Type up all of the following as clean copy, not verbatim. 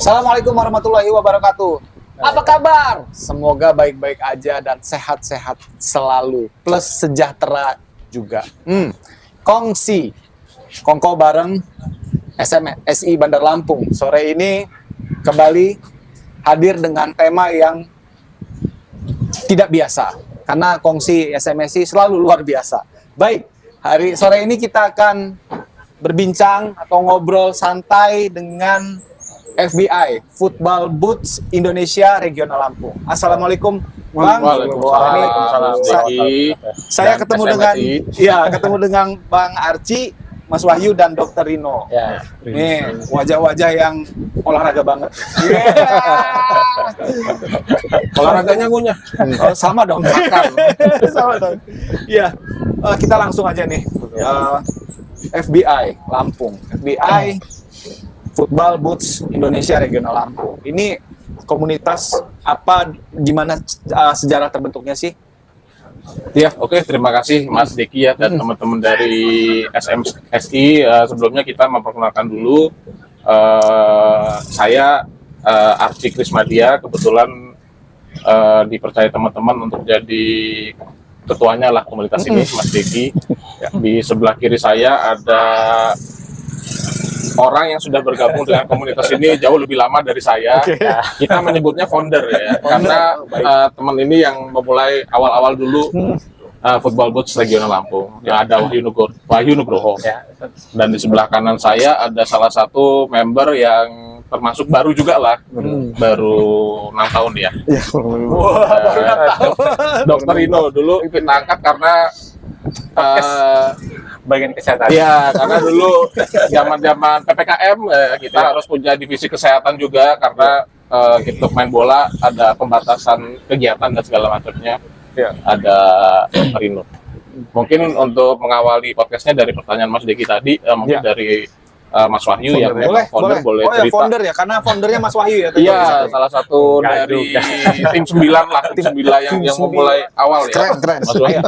Assalamualaikum warahmatullahi wabarakatuh. Apa kabar? Semoga baik-baik aja dan sehat-sehat selalu. Plus sejahtera juga. Kongko bareng SMSI Bandar Lampung. Sore ini kembali hadir dengan tema yang tidak biasa. Karena kongsi SMSI selalu luar biasa. Baik, sore ini kita akan berbincang atau ngobrol santai dengan FBI, Football Boots Indonesia Regional Lampung. Assalamualaikum, Bang. Waalaikumsalam. Saya ketemu dengan Bang Arci, Mas Wahyu dan Dr. Rino. Ya. Nih, wajah-wajah yang olahraga banget. Olahraganya ngunyah. Oh, sama dong. Sama dong. Iya. Kita langsung aja nih. FBI Lampung. FBI Football Boots Indonesia Regional Lampung. Ini komunitas apa, gimana sejarah terbentuknya sih? Ya, oke. Terima kasih Mas Deki ya dan teman-teman dari SMSI. Sebelumnya kita memperkenalkan dulu. Saya Arci Krismadia, kebetulan dipercaya teman-teman untuk jadi ketuanya lah komunitas ini, Mas Deki. Di sebelah kiri saya ada orang yang sudah bergabung dengan komunitas ini jauh lebih lama dari saya. Kita menyebutnya founder ya, karena teman ini yang memulai awal-awal dulu Football Boots Regional Lampung. Yang ada Wahyu Nugroho. Dan di sebelah kanan saya ada salah satu member yang termasuk baru juga lah, baru 6 tahun ya. Dr. Rino dulu kita angkat karena bagian kesehatan. Iya, karena dulu zaman-zaman PPKM kita harus punya divisi kesehatan juga karena kita main bola ada pembatasan kegiatan dan segala macamnya. Ada Rino. Mungkin untuk mengawali podcastnya dari pertanyaan Mas Deki tadi, mungkin dari Mas Wahyu yang founder boleh cerita. Ya, founder ya, karena foundernya Mas Wahyu ya. Iya, salah satu dari tim 9 lah, tim 9 yang memulai awal ya. Keren. Mas Wahyu.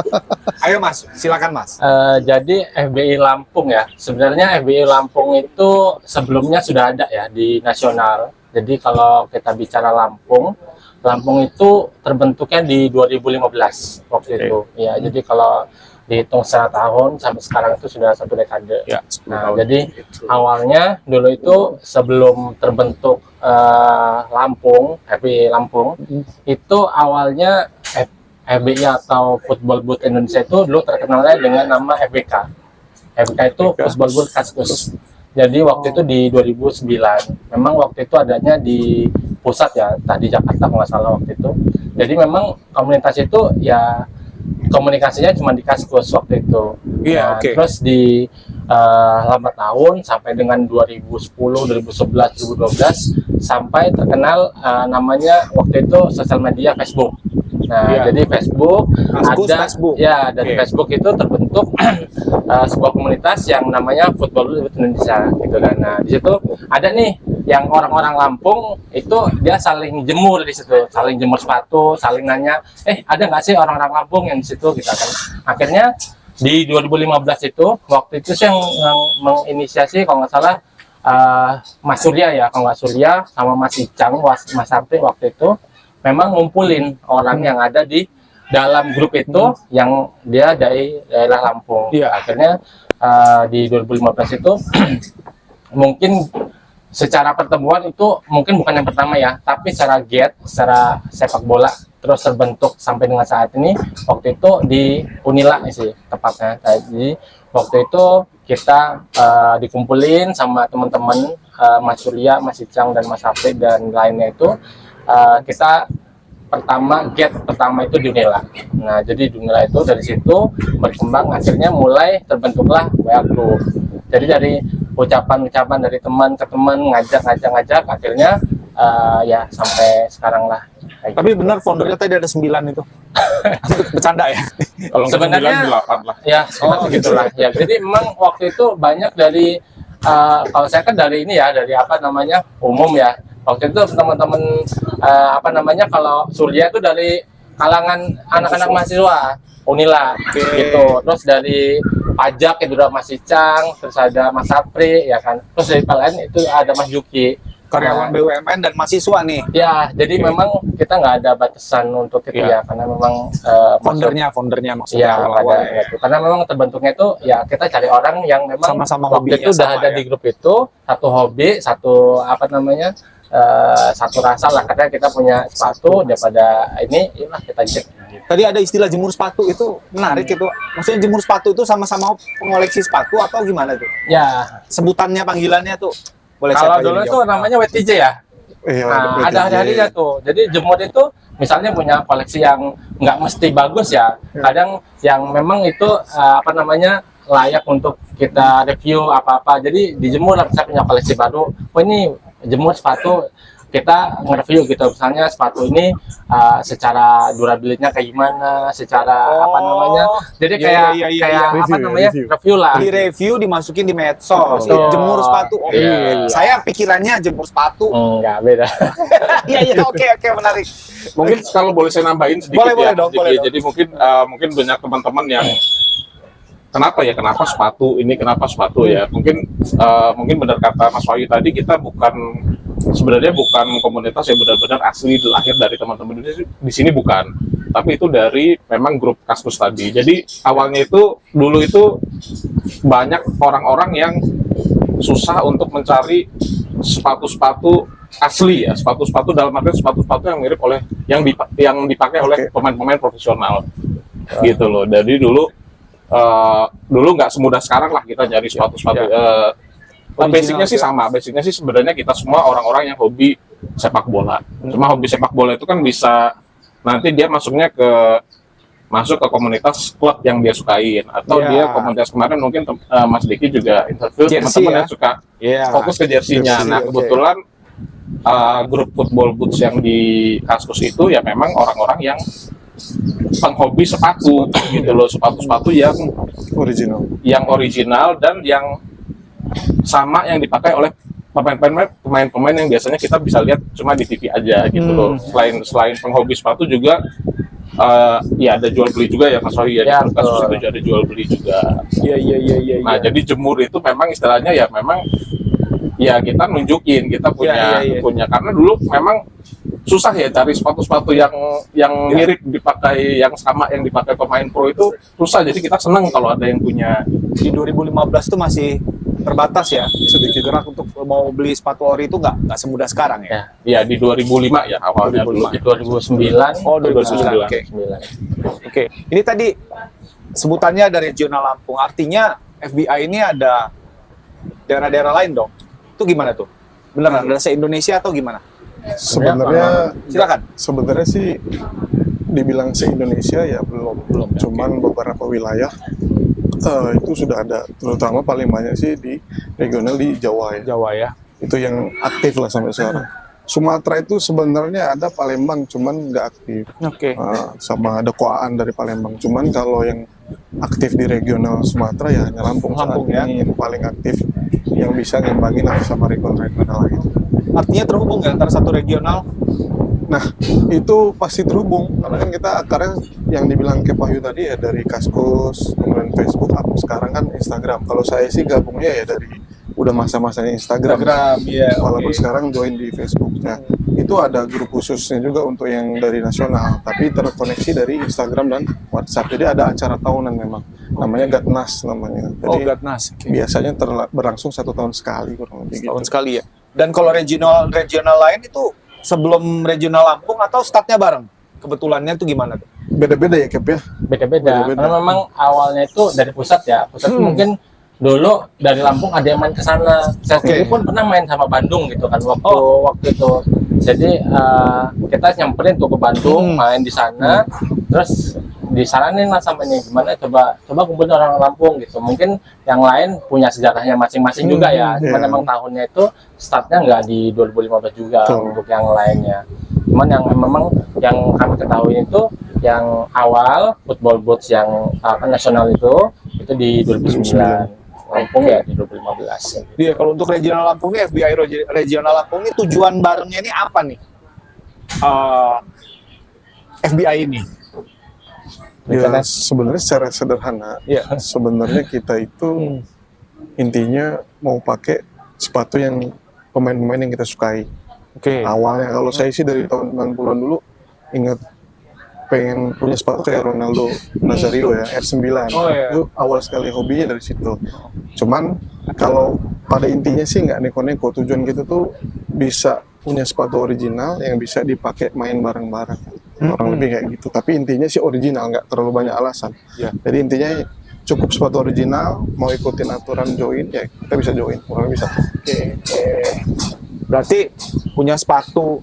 Ayo Mas, silakan Mas. Jadi FBI Lampung ya, sebenarnya FBI Lampung itu sebelumnya sudah ada ya di nasional. Jadi kalau kita bicara Lampung itu terbentuknya di 2015 waktu itu. Ya, jadi kalau dihitung secara tahun sampai sekarang itu sudah 1 dekade. Ya, nah, jadi awalnya dulu itu sebelum terbentuk Lampung, FBI Lampung, itu awalnya FBI atau Football Boot Indonesia itu dulu terkenalnya dengan nama FBK. FBK itu Football Boot Kaskus. Jadi waktu itu di 2009, memang waktu itu adanya di pusat ya, tadi Jakarta kalau nggak salah waktu itu. Jadi memang komunitas itu ya komunikasinya cuma di Kaskus waktu itu. Terus di lambat tahun sampai dengan 2010, 2011, 2012 sampai terkenal namanya waktu itu sosial media Facebook. Nah, jadi Facebook dari Facebook itu terbentuk sebuah komunitas yang namanya Football Boots Indonesia gitu kan. Nah, di situ ada nih yang orang-orang Lampung itu dia saling jemur di situ, saling jemur sepatu, saling nanya, ada nggak sih orang-orang Lampung yang di situ gitu kan. Akhirnya di 2015 itu waktu itu sih yang menginisiasi kalau nggak salah Mas Surya ya, kalau nggak Surya sama Mas Icang, Mas Sarti waktu itu memang ngumpulin orang yang ada di dalam grup itu yang dia dari daerah Lampung. Akhirnya di 2015 itu mungkin secara pertemuan itu mungkin bukan yang pertama ya, tapi secara secara sepak bola terus terbentuk sampai dengan saat ini. Waktu itu di Unila sih tepatnya. Jadi waktu itu kita dikumpulin sama teman-teman Mas Surya, Mas Icang dan Mas Hafid dan lainnya itu kita pertama itu di Unila. Nah, jadi di Unila itu dari situ berkembang, akhirnya mulai terbentuklah WA Group. Jadi dari ucapan-ucapan dari teman ke teman, ngajak, akhirnya ya sampai sekarang lah. Tapi benar foundernya tadi ada 9 itu. Bercanda ya? Kalau sebenarnya 8 lah. Ya, gitulah. Ya, jadi memang waktu itu banyak dari kalau saya kan dari ini ya, dari apa namanya umum ya. Waktu itu teman-teman kalau Surya itu dari kalangan anak-anak mahasiswa Unila gitu. Terus dari pajak itu udah Mas Icang, terus ada Mas Sapri ya kan. Terus dari PLN itu ada Mas Juki. karyawan BUMN dan mahasiswa nih. Ya, jadi memang kita nggak ada batasan untuk itu Iya. ya, karena memang Foundernya maksudnya ya awal-awal ada gitu. Karena memang terbentuknya itu ya kita cari orang yang memang sama-sama waktu hobinya itu udah sama ada ya. di grup itu, satu hobi, satu apa namanya, satu rasa lah, karena kita punya sepatu daripada ini, ya kita cek. Tadi ada istilah jemur sepatu, itu menarik itu. Maksudnya jemur sepatu itu sama-sama pengoleksi sepatu atau gimana tuh? Ya, Sebutannya, panggilannya tuh. Boleh kalau siapa dulu yang itu jawab? namanya WTJ ya. Iya, Nah, ada hari-harinya tuh. Jadi jemur itu misalnya punya koleksi yang nggak mesti bagus ya. Kadang yang memang itu apa namanya layak untuk kita review apa-apa. Jadi dijemur lah, saya punya koleksi baru. Oh ini jemur sepatu, kita nge-review gitu. Misalnya sepatu ini secara durability-nya kayak gimana, secara apa namanya. Jadi kayak kayak apa namanya review lah. Di review, dimasukin di medsos. Betul. Jemur sepatu. Oh, Iya. Saya pikirannya jemur sepatu. Enggak beda. Iya, iya, oke, menarik. Mungkin kalau boleh saya nambahin sedikit Boleh, ya. boleh dong, Jadi, boleh dong. jadi mungkin banyak teman-teman yang kenapa sepatu ini, kenapa sepatu ya? Mungkin benar kata Mas Wahyu tadi, kita sebenarnya bukan komunitas yang benar-benar asli lahir dari teman-teman di sini, bukan. Tapi itu dari memang grup Kaskus tadi. Jadi awalnya itu dulu itu banyak orang-orang yang susah untuk mencari sepatu-sepatu asli ya, sepatu-sepatu dalam arti sepatu-sepatu yang mirip oleh yang dipakai oleh pemain-pemain profesional gitu loh. Jadi dulu nggak semudah sekarang lah kita nyari sepatu-sepatu. Basicnya sih sama, basicnya sih sebenarnya kita semua orang-orang yang hobi sepak bola. Cuma hobi sepak bola itu kan bisa nanti dia masuk ke komunitas klub yang dia sukain, atau Iya. dia komunitas. Kemarin mungkin Mas Diki juga interview Jersey teman-teman ya? yang suka Iya. fokus ke jersinya. Jersey, Nah oke. kebetulan grup football boots yang di Kaskus itu ya memang orang-orang yang penghobi sepatu gitu loh, sepatu-sepatu yang original dan yang sama yang dipakai oleh pemain-pemain yang biasanya kita bisa lihat cuma di TV aja gitu loh. Selain penghobi sepatu juga ya ada jual beli juga ya Mas Wahyu ya, Ya, di Kasus betul. itu ada jual beli juga. Iya. Nah jadi jemur itu memang istilahnya ya memang ya kita nunjukin kita punya karena dulu memang susah ya cari sepatu-sepatu yang mirip dipakai, yang sama yang dipakai pemain pro itu susah. Jadi kita senang kalau ada yang punya. Di 2015 itu masih terbatas ya, sedikit gerak untuk mau beli sepatu ori itu nggak semudah sekarang ya. Ya di 2005 ya awalnya dulu. Di 2009. Oh, 2009. Oke. 2009. Oke, ini tadi sebutannya dari regional Lampung, artinya FBI ini ada daerah-daerah lain dong. Itu gimana tuh? Beneran ada se-Indonesia atau gimana? Sebenarnya Silakan. Sebenarnya sih dibilang se-Indonesia ya belum. Cuman beberapa wilayah itu sudah ada, terutama paling banyak sih di regional di Jawa ya. Jawa ya. Itu yang aktif lah sampai sekarang. Sumatera itu sebenarnya ada Palembang, cuman nggak aktif. Oke. Sama ada Koaan dari Palembang. Cuman kalau yang aktif di regional Sumatera ya hanya Lampung saat Lampung, ya. ini yang paling aktif, yang bisa ngembangin sama regional lain. Artinya terhubung ya antara satu regional. Nah, itu pasti terhubung karena kan kita akarnya yang dibilang ke Wahyu tadi ya dari Kaskus, kemudian Facebook, sekarang kan Instagram. Kalau saya sih gabungnya ya dari udah masa-masanya Instagram. iya. Walaupun sekarang join di Facebook. Nah, itu ada grup khususnya juga untuk yang dari nasional, tapi terkoneksi dari Instagram dan WhatsApp. Jadi ada acara tahunan memang, namanya Gatnas namanya. Jadi Gatnas. biasanya berlangsung 1 tahun sekali kurang lebih. Tahun Gitu. sekali ya. Dan kalau regional lain itu sebelum regional Lampung atau startnya bareng? Kebetulannya itu gimana tuh? Beda-beda ya Kep ya. Beda-beda. Beda-beda. Karena memang awalnya itu dari pusat ya. Pusat mungkin dulu dari Lampung ada yang main ke sana. Saya sendiri pun pernah main sama Bandung gitu kan waktu itu. Jadi kita nyamperin tuh ke Bandung, main di sana, terus disaranin lah sama ini gimana coba kumpulin orang Lampung gitu. Mungkin yang lain punya sejarahnya masing-masing juga ya. Cuman iya. emang tahunnya itu startnya nggak di 2015 juga Betul. untuk yang lainnya. Cuman yang memang yang kami ketahui itu yang awal football boots yang nasional itu di 2009. Lampung ya di 2015. Iya, kalau untuk regional Lampung ini, FBI regional Lampung ini tujuan barengnya ini apa nih? FBI ini. Ya sebenarnya secara sederhana, Iya. sebenarnya kita itu intinya mau pakai sepatu yang pemain-pemain yang kita sukai. Oke. Awalnya kalau saya sih dari tahun 90-an dulu ingat pengen punya sepatu kayak Ronaldo Nazario ya, R9. Oh, iya. Itu awal sekali hobinya dari situ. Cuman kalau pada intinya sih nggak neko-neko, tujuan kita tuh bisa punya sepatu original yang bisa dipakai main bareng-bareng. Orang lebih kayak gitu. Tapi intinya sih original, nggak terlalu banyak alasan. Ya. Jadi intinya cukup sepatu original, mau ikutin aturan join ya kita bisa join, orang bisa. Oke. Berarti punya sepatu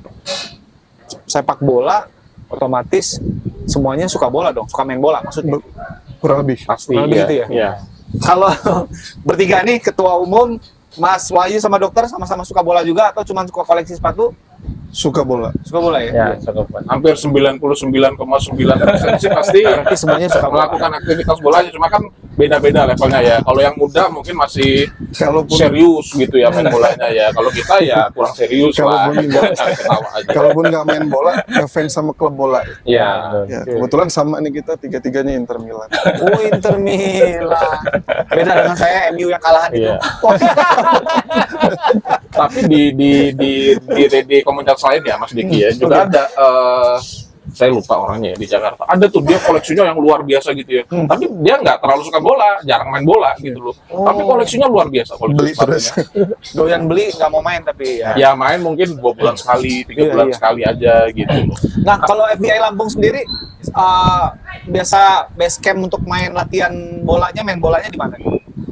sepak bola otomatis semuanya suka bola dong, suka main bola maksudnya. Kurang lebih. Pasti Kurang lebih gitu ya? Iya. Kalau bertiga nih ketua umum Mas Wahyu sama dokter sama-sama suka bola juga atau cuma suka koleksi sepatu? Suka bola. Suka bola ya? Ya, cukup. Hampir 99,9% sih pasti Berarti semuanya suka bola. melakukan aktivitas bola, cuma kan beda-beda levelnya ya. Kalau yang muda mungkin masih Kalaupun serius gitu ya main bolanya ya. Kalau kita ya kurang serius lah. Kalaupun enggak. Cari ketawa aja. kalaupun nggak main bola, ngefans sama klub bola. Ya, Ya, kebetulan sama nih kita tiga-tiganya Inter Milan. Oh, Inter Milan. Beda dengan saya MU yang kalahan itu. Iya. Tapi di komunitas lain ya Mas Diki ya juga ada saya lupa orangnya ya di Jakarta. Ada tuh dia koleksinya yang luar biasa gitu ya. Tapi dia nggak terlalu suka bola, jarang main bola gitu loh. Tapi koleksinya luar biasa. Beli terus. Doyan beli nggak mau main tapi ya. Ya main mungkin 2 bulan sekali, 3 Iya, bulan iya. sekali aja gitu loh. Nah, kalau FBI Lampung sendiri biasa base camp untuk main latihan bolanya, main bolanya di mana?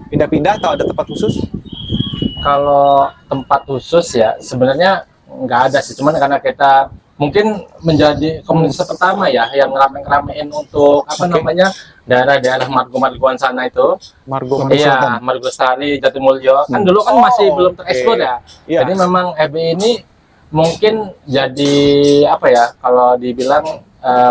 Pindah-pindah atau ada tempat khusus? kalau tempat khusus ya sebenarnya nggak ada sih, cuman karena kita mungkin menjadi komunitas pertama ya yang ngeramein untuk apa namanya daerah-daerah margo-margoan sana itu. Margo Iya, Margo Sari, Jatimulyo. Kan dulu kan masih belum terekspor ya. Iya. Jadi memang FBI ini mungkin jadi apa ya kalau dibilang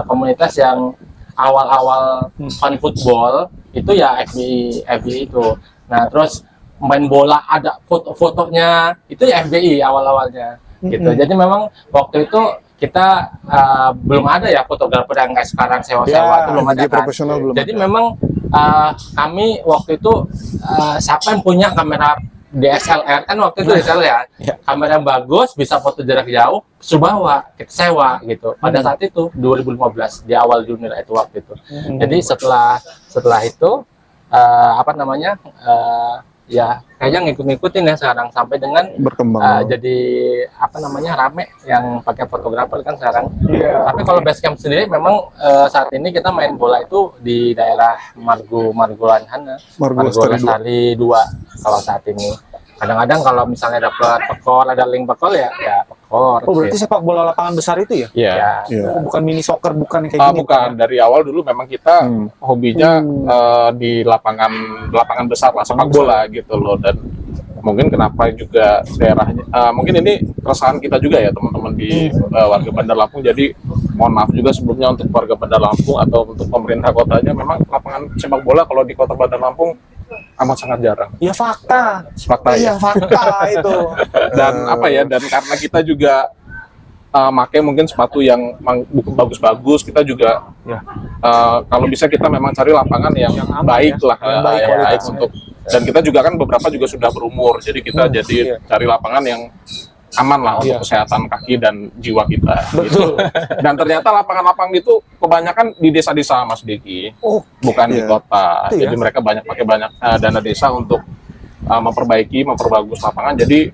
komunitas yang awal-awal fan football itu ya FBI itu. Nah, terus main bola ada foto-fotonya itu ya FBI awal-awalnya gitu. Jadi memang waktu itu kita belum ada ya fotografer yang kayak sekarang sewa-sewa itu belum ada Jadi kan. profesional belum Jadi ada. memang kami waktu itu siapa yang punya kamera DSLR kan waktu itu DSLR ya, kamera yang bagus bisa foto jarak jauh, Subawa kita sewa gitu. Pada saat itu 2015 di awal Juni lah itu waktu itu. Jadi setelah itu apa namanya ya kayaknya ngikut-ngikutin ya sekarang sampai dengan berkembang. jadi apa namanya rame yang pakai fotografer kan sekarang. Iya. Tapi kalau basecamp sendiri memang saat ini kita main bola itu di daerah Margolan sana. Margo Lestari 2 kalau saat ini. Kadang-kadang kalau misalnya dapat pekor, ada link pekor ya pekor. Oh, berarti sepak bola lapangan besar itu ya? Iya. Ya. Iya. Oh, bukan mini soccer, bukan yang kayak gini. Bukan, dari awal dulu memang kita hobinya di lapangan besar lah sepak bola gitu loh. Dan mungkin kenapa juga daerahnya mungkin ini keresahan kita juga ya teman-teman di warga Bandar Lampung. Jadi mohon maaf juga sebelumnya untuk warga Bandar Lampung atau untuk pemerintah kotanya, memang lapangan sepak bola kalau di kota Bandar Lampung amat sangat jarang. Ya fakta. Fakta ya. Iya, fakta itu. Dan apa ya, dan karena kita juga pakai mungkin sepatu yang bagus-bagus, kita juga kalau bisa kita memang cari lapangan yang aman baik ya, lah, yang baik yang baik kualitasnya. untuk, dan kita juga kan beberapa juga sudah berumur, jadi kita jadi cari lapangan yang aman lah untuk kesehatan kaki dan jiwa kita. Betul. Dan ternyata lapangan-lapangan itu kebanyakan di desa-desa, Mas Diki, bukan di kota. Itu ya? Jadi mereka banyak dana desa untuk memperbagus lapangan. Jadi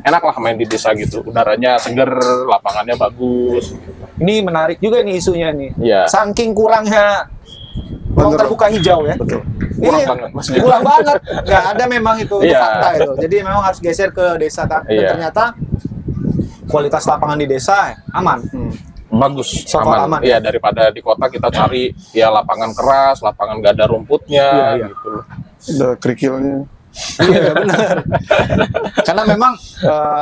enak lah main di desa gitu, udaranya seger, lapangannya bagus. Ini menarik juga nih isunya nih. Iya. Saking kurangnya ruang Bener. terbuka hijau ya. Betul. Kurang Ini banget, Mas. kurang banget. Nggak ada memang itu Iya. fakta itu. Jadi memang harus geser ke desa. Dan Iya. ternyata kualitas lapangan di desa aman. Bagus, So far aman. Iya, daripada di kota kita cari ya lapangan keras, lapangan gak ada rumputnya Iya. gitu. Ada kerikilnya. Iya benar. Karena memang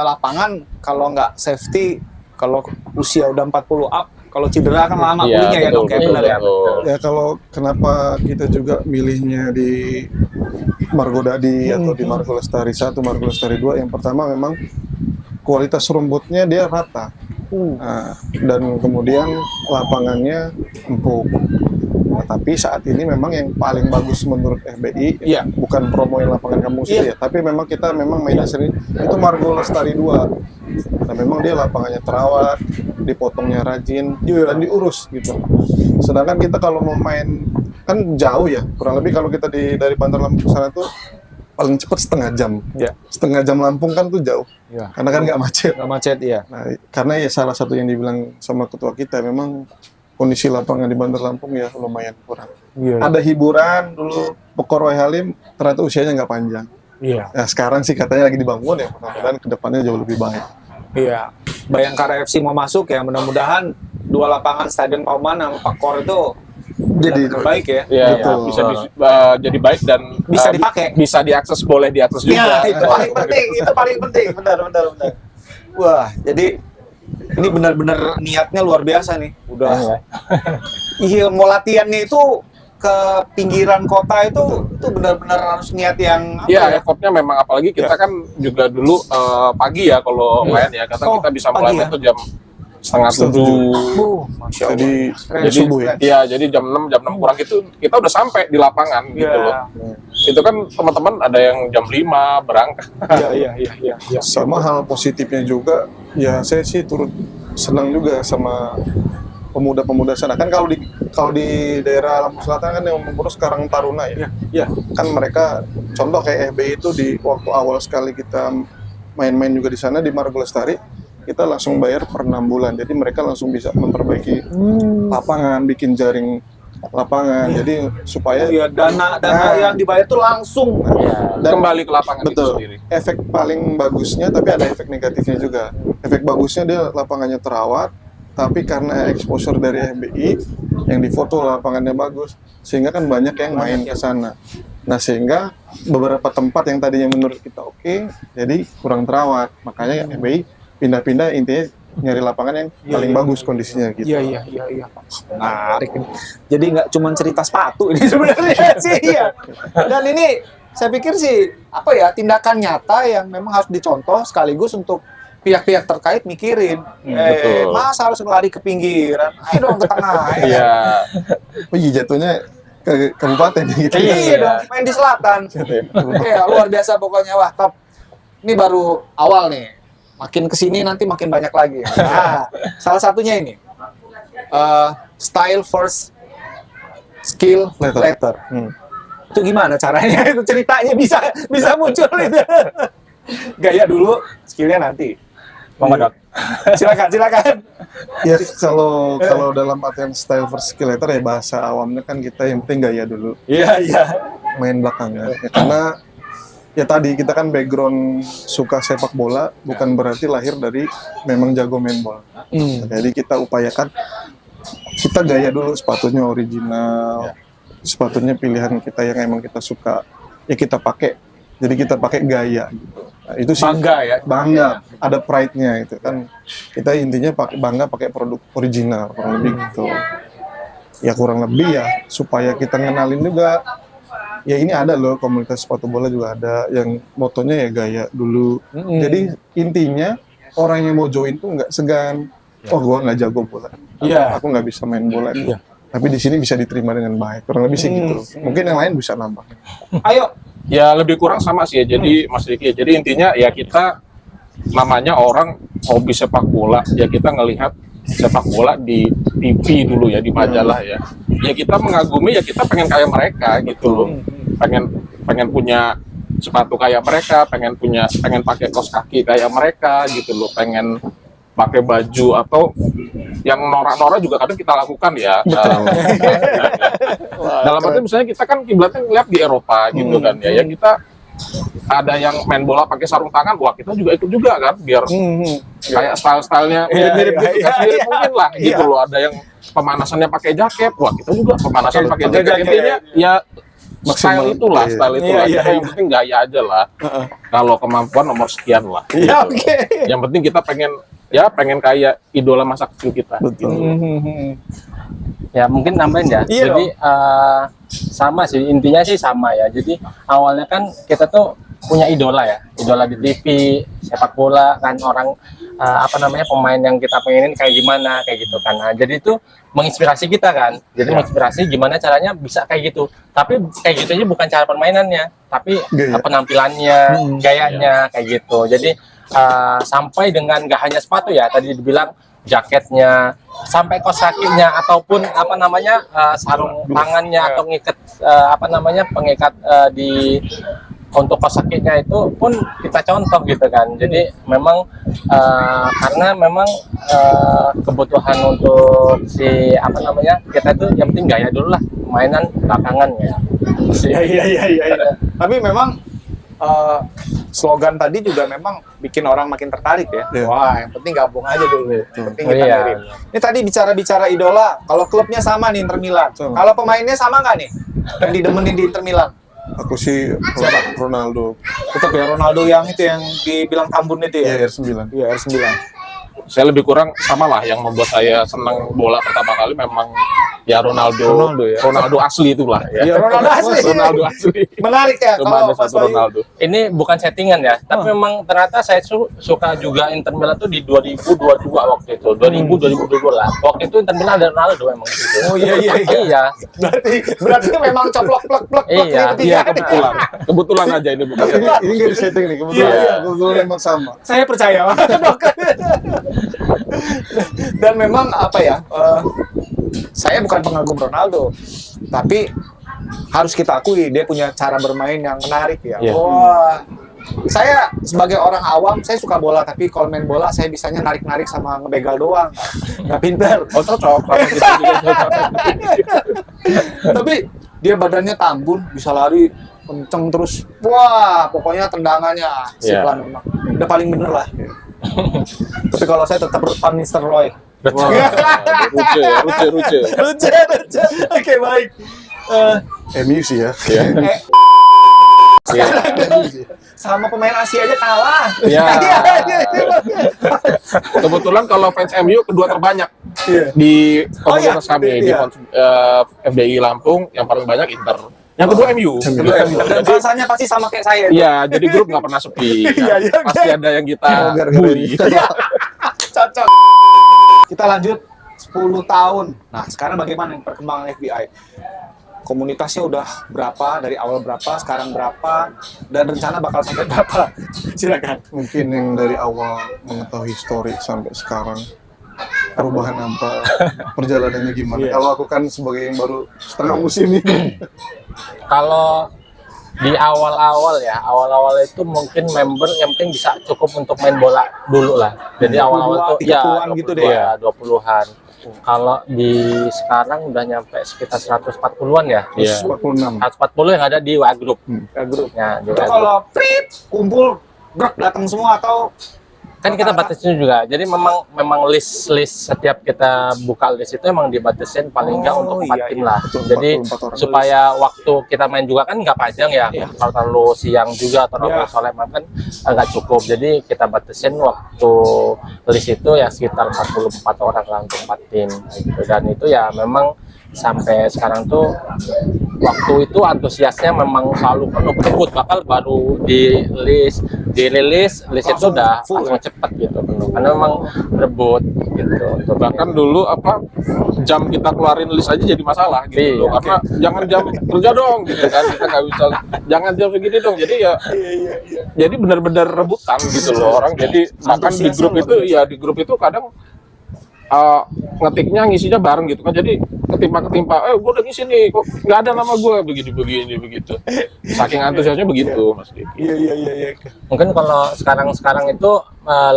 lapangan kalau nggak safety, kalau usia udah 40 up, kalau cedera kan lama pulihnya ya dok, kayak benar ya. Ya kalau kenapa kita juga milihnya di Margo Dadi atau di Margo Lestari 1, Margo Lestari 2, yang pertama memang kualitas rumputnya dia rata. Nah, dan kemudian lapangannya empuk. Nah, Tapi saat ini memang yang paling bagus menurut FBI, Iya. bukan promoin lapangan kampung situ ya, tapi memang kita mainnya sering itu Margo Lestari 2. Nah memang dia lapangannya terawat, dipotongnya rajin, dan diurus gitu. Sedangkan kita kalau mau main kan jauh ya, kurang lebih kalau kita dari Bandar Lampung ke sana tuh paling cepat setengah jam. Iya. Setengah jam Lampung kan tuh jauh, Iya. karena kan nggak macet. Nggak macet, iya. Nah, karena ya salah satu yang dibilang sama ketua kita memang kondisi lapangan di Bandar Lampung ya lumayan kurang. Iya. Ada hiburan dulu Pekor Roy Halim ternyata usianya nggak panjang. Iya. Nah sekarang sih katanya lagi dibangun ya, mudah-mudahan kedepannya jauh lebih baik. Iya. Bayangkara FC mau masuk ya, mudah-mudahan 2 lapangan Stadion Pauman sama Pakor itu Jadi baik ya. Ya, Betul. bisa jadi baik dan Bisa dipakai. bisa diakses, boleh diakses juga. Iya, itu paling penting, itu paling penting. Benar. Wah, jadi ini benar-benar niatnya luar biasa nih. Udah. Iya, mau latihannya itu ke pinggiran kota itu benar-benar harus niat yang apa Iya, ya? effortnya memang apalagi kita kan juga dulu pagi ya kalau main ya. Kata Oh, kita bisa pagi mulai ya? itu jam setengah 7. Masya Allah. Jadi Keren. subuh ya. Iya, jadi jam 6 kurang itu kita udah sampai di lapangan gitu Iya. loh. Itu kan teman-teman ada yang jam 5 berangkat. Iya. Sama hal positifnya juga, ya saya sih turut senang juga sama pemuda-pemuda sana. Kan kalau di daerah Lampung Selatan kan yang mengurus Karang Taruna ya. Iya. Kan mereka contoh kayak FBI itu di waktu awal sekali kita main-main juga di sana di Margo Lestari, kita langsung bayar per 6 bulan. Jadi mereka langsung bisa memperbaiki lapangan, bikin jaring lapangan. Jadi supaya Iya, dana yang dibayar itu langsung. dan Kembali ke lapangan itu betul. sendiri. Efek paling bagusnya, tapi ada efek negatifnya juga. Efek bagusnya dia lapangannya terawat, tapi karena exposure dari FBI yang difoto lapangannya bagus, sehingga kan banyak yang main ke sana. Nah sehingga beberapa tempat yang tadinya menurut kita oke, jadi kurang terawat. Makanya FBI pindah-pindah, intinya nyari lapangan yang paling bagus kondisinya gitu. Iya. Menarik. Jadi nggak cuma cerita sepatu ini sebenarnya sih ya. Dan ini saya pikir sih apa ya, tindakan nyata yang memang harus dicontoh sekaligus untuk pihak-pihak terkait mikirin. Betul. Mas harus lari ke pinggiran, ayo dong ke tengah. Iya. Oh iya, jatuhnya ke kabupaten gitu. Iya dong, main di selatan. Iya, luar biasa pokoknya. Wah, top. Ini baru awal nih. Makin kesini nanti makin banyak lagi. Nah, salah satunya ini. Style first skill later. Itu gimana caranya? Itu ceritanya bisa muncul itu. Gaya dulu, skillnya nanti. Monggo, Dok. Silakan. Ya kalau dalam artian style first skill later ya bahasa awamnya kan kita yang penting gaya dulu, Iya. main belakangnya. Ya, karena ya tadi kita kan background suka sepak bola, bukan berarti lahir dari memang jago main bola. Jadi kita upayakan kita gaya dulu, sepatunya original, sepatunya pilihan kita yang emang kita suka, ya kita pakai. Jadi kita pakai gaya gitu. Nah, itu sih bangga, ada pride-nya itu kan. Kita intinya bangga pakai produk original, kurang lebih gitu. Ya kurang lebih ya supaya kita ngenalin juga. Ya ini ada loh, komunitas sepatu bola juga ada yang motonya ya gaya dulu. Jadi intinya orang yang mau join tuh nggak segan. Oh gua nggak jago bola, aku nggak bisa main bola. Tapi di sini bisa diterima dengan baik. Kurang lebih sih gitu. Mungkin yang lain bisa nambah. Ayo. Ya lebih kurang sama sih ya. Jadi Mas Riki, jadi intinya ya kita namanya orang hobi sepak bola, ya kita ngelihat sepak bola di TV dulu ya, di majalah ya. Ya kita mengagumi, ya kita pengen kayak mereka gitu loh. Pengen punya sepatu kayak mereka, pengen pakai kaos kaki kayak mereka gitu loh, pengen pakai baju atau yang norak-norak juga kadang kita lakukan ya. Dalam arti misalnya kita kan kiblatnya ngeliat di Eropa gitu kan ya. Yang kita ada yang main bola pakai sarung tangan, wah kita juga ikut juga kan biar kayak style-stylenya mirip-mirip gitu kan. Mirip mungkin lah gitu loh. Ada yang pemanasannya pakai jaket, wah kita juga pemanasan pakai jaket. Intinya ya style itulah. Kita yang penting gaya aja lah. Kalau kemampuan nomor sekian lah. Iya, oke. Yang penting kita pengen kayak idola masa kecil kita. Betul. Ya mungkin nambahin ya. Iya Jadi sama sih, intinya sih sama ya. Jadi awalnya kan kita tuh punya idola ya, idola di TV, sepak bola kan orang apa namanya pemain yang kita pengenin kayak gimana kayak gitu kan. Nah, jadi itu menginspirasi kita kan. Jadi menginspirasi gimana caranya bisa kayak gitu. Tapi kayak gitu aja bukan cara permainannya, tapi penampilannya, gayanya kayak gitu. Jadi sampai dengan gak hanya sepatu ya, tadi dibilang jaketnya, sampai kaos kakinya ataupun apa namanya sarung tangannya atau ngikat apa namanya pengikat di untuk kaos kakinya itu pun kita contoh gitu kan. Jadi memang karena memang kebutuhan untuk si apa namanya kita itu yang penting gaya dulu lah, mainan belakangan ya. Iya. Tapi memang slogan tadi juga memang bikin orang makin tertarik ya. Iya. Wah, yang penting gabung aja dulu. Yang penting kita Iya. mirip. Ini tadi bicara-bicara idola, kalau klubnya sama nih Inter Milan. Sama. Kalau pemainnya sama nggak nih? Yang didemenin di Inter Milan? Aku sih Ronaldo. Tetap ya Ronaldo yang itu yang dibilang Tambun itu ya? Ya, R9. Iya, R9. Saya lebih kurang sama lah, yang membuat saya senang bola pertama kali memang ya Ronaldo ya. Ronaldo asli itulah ya. Iya, Ronaldo asli. Ronaldo asli. Menarik ya Coba kalau ada Mas satu Bayu. Ronaldo. Ini bukan settingan ya, tapi memang ternyata saya suka juga Inter Milan tuh di 2022 waktu itu, 2022 lah. Waktu itu Inter Milan ada Ronaldo emang gitu. Oh iya. Iya. Berarti memang coplok plek Iya. Iya, kebetulan aja ini bukan. Ini nggak di setting nih, kebetulan. Iya. Kebetulan emang sama. Saya percaya. Dan memang apa ya? Saya bukan pengagum Ronaldo, tapi harus kita akui dia punya cara bermain yang menarik ya. Iya. Wah, saya sebagai orang awam, saya suka bola, tapi kalau main bola saya bisanya narik-narik sama ngebegal doang, nggak pinter. Oh cocok. Kalau gitu juga cocok. Tapi dia badannya tambun, bisa lari kenceng terus. Wah, pokoknya tendangannya si Iya. pelan memang. Udah paling bener lah. Tapi kalau saya tetap Van Nistelrooy. Wah, Ruce. Lucu. Oke, baik. MU sih ya. Iya. Iya. Sama pemain Asia aja kalah. Iya. Iya. Kebetulan kalau fans MU kedua terbanyak Iya. di komunitas Oh, iya. kami di Iya. FDI Lampung, yang paling banyak Inter. Yang kedua MU. Dan rasanya pasti sama kayak saya. Iya, jadi grup nggak pernah sepi. Iya. Pasti ada yang kita Gara-gara bully. ini. Cocok. Kita lanjut 10 tahun. Nah, sekarang bagaimana perkembangan FBI? Komunitasnya udah berapa, dari awal berapa, sekarang berapa, dan rencana bakal sampai berapa? Silakan. Mungkin yang dari awal mengetahui histori sampai sekarang perubahan apa, perjalanannya gimana. Iya. Kalau aku kan sebagai yang baru setengah musim ini. Kalau di awal-awal ya, awal-awal itu mungkin member yang penting bisa cukup untuk main bola dulu lah. Jadi awal-awal tuh 30-an gitu deh ya? 20-an. Kalau di sekarang udah nyampe sekitar 140-an ya. Iya. 46. 140 yang ada di WA Group. Grupnya. Ya, di Itu WA Group. kalau prip, kumpul, grek datang semua atau Kan kita batasin juga. Jadi memang list setiap kita buka list itu emang dibatasin paling enggak untuk 4 iya, tim iya. lah. Betul, Jadi 44 orang. supaya waktu kita main juga kan nggak panjang ya. Iya. Kalau terlalu siang juga atau terlalu Iya. sore makan nggak cukup. Jadi kita batasin waktu list itu ya sekitar 44 orang lah untuk 4 tim gitu. Dan itu ya memang sampai sekarang tuh waktu itu antusiasnya memang selalu penuh berebut, bakal baru dirilis list itu Langsung udah full, langsung cepet gitu penuh karena memang berebut gitu. Bahkan dulu jam kita keluarin list aja jadi masalah gitu Iya, loh. Karena jangan jam kerja dong gitu kan, kita nggak bisa, jangan jam segini dong. Jadi ya jadi benar-benar rebutan gitu loh orang. Jadi bahkan di grup itu ya, di grup itu kadang ngetiknya ngisinya bareng gitu kan, jadi ketimpa gue udah ngisi nih kok nggak ada nama gue, begini begitu, saking antusiasnya begitu Mas Diki. Iya. Mungkin kalau sekarang itu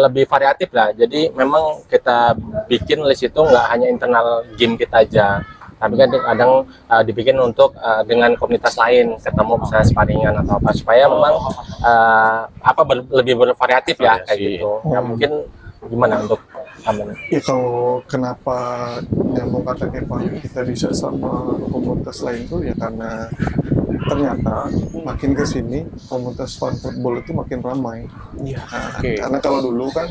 lebih variatif lah. Jadi memang kita bikin list itu nggak hanya internal game kita aja, tapi kan kadang dibikin untuk dengan komunitas lain, ketemu misalnya sparingan atau apa, supaya memang lebih bervariatif ya kayak Variasi. gitu. Ya mungkin gimana untuk kamu? Ya kalau kenapa nyambung kata Pak kita bisa sama komunitas lain tuh ya karena ternyata makin ke sini komunitas fan football itu makin ramai. Iya. Nah, Oke. karena kalau dulu kan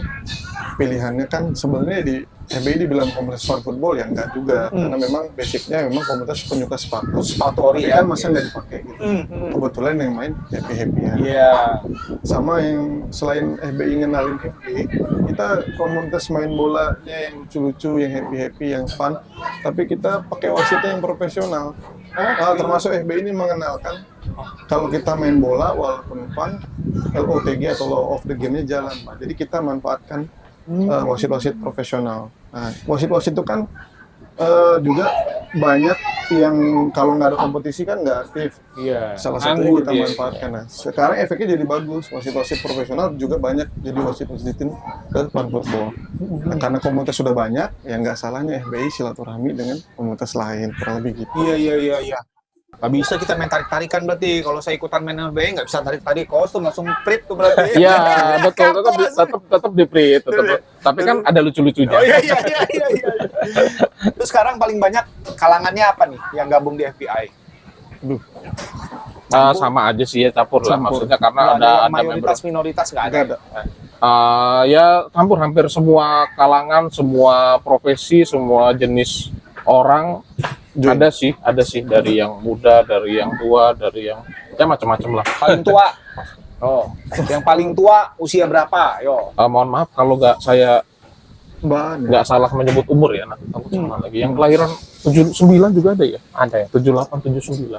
pilihannya kan sebenarnya di FBI dibilang komunitas fan football ya enggak juga, karena memang basicnya memang komunitas penyuka sepatu. Sepatu ori Tapi ya. kan masa nggak dipakai gitu. Kebetulan yang main happy ya. Iya. Sama yang selain FBI ngenalin FBI, kita komunitas main bolanya yang lucu-lucu, yang happy yang fun, tapi kita pakai wasitnya yang profesional. Termasuk FBI ini mengenalkan kalau kita main bola walaupun fun, LOTG atau law of the game-nya jalan, Pak. Jadi kita manfaatkan wasit-wasit profesional. Nah, wasit-wasit itu kan juga banyak yang kalau nggak ada kompetisi kan nggak aktif. Iya. Salah satunya Nganggur kita dia. manfaatkan. Nah, sekarang efeknya jadi bagus. Wasit-wasit profesional juga banyak jadi wasit-wasitin ke fan football. Nah, karena komunitas sudah banyak, ya nggak salahnya FBI silaturahmi dengan komunitas lain, kurang lebih gitu. Iya. Nggak bisa kita main tarik-tarikan berarti. Kalau saya ikutan main FBI nggak bisa tarik-tarik kostum, langsung prit tuh berarti. Iya, betul, tetap di print, tapi kan ada lucu-lucunya. Oh iya. Terus sekarang paling banyak kalangannya apa nih yang gabung di FBI? Sama aja sih ya, campur lah maksudnya, karena ada member. mayoritas minoritas nggak ada. Nggak ada. Ya campur hampir semua kalangan, semua profesi, semua jenis orang. Ada sih dari yang muda, dari yang tua, dari yang ya macam-macam lah. Paling tua. Oh, yang paling tua usia berapa? Yo. Mohon maaf kalau saya Mbak, nggak salah menyebut umur ya, aku sama lagi. Yang kelahiran 79 juga ada ya? Ada ya. 78, 79.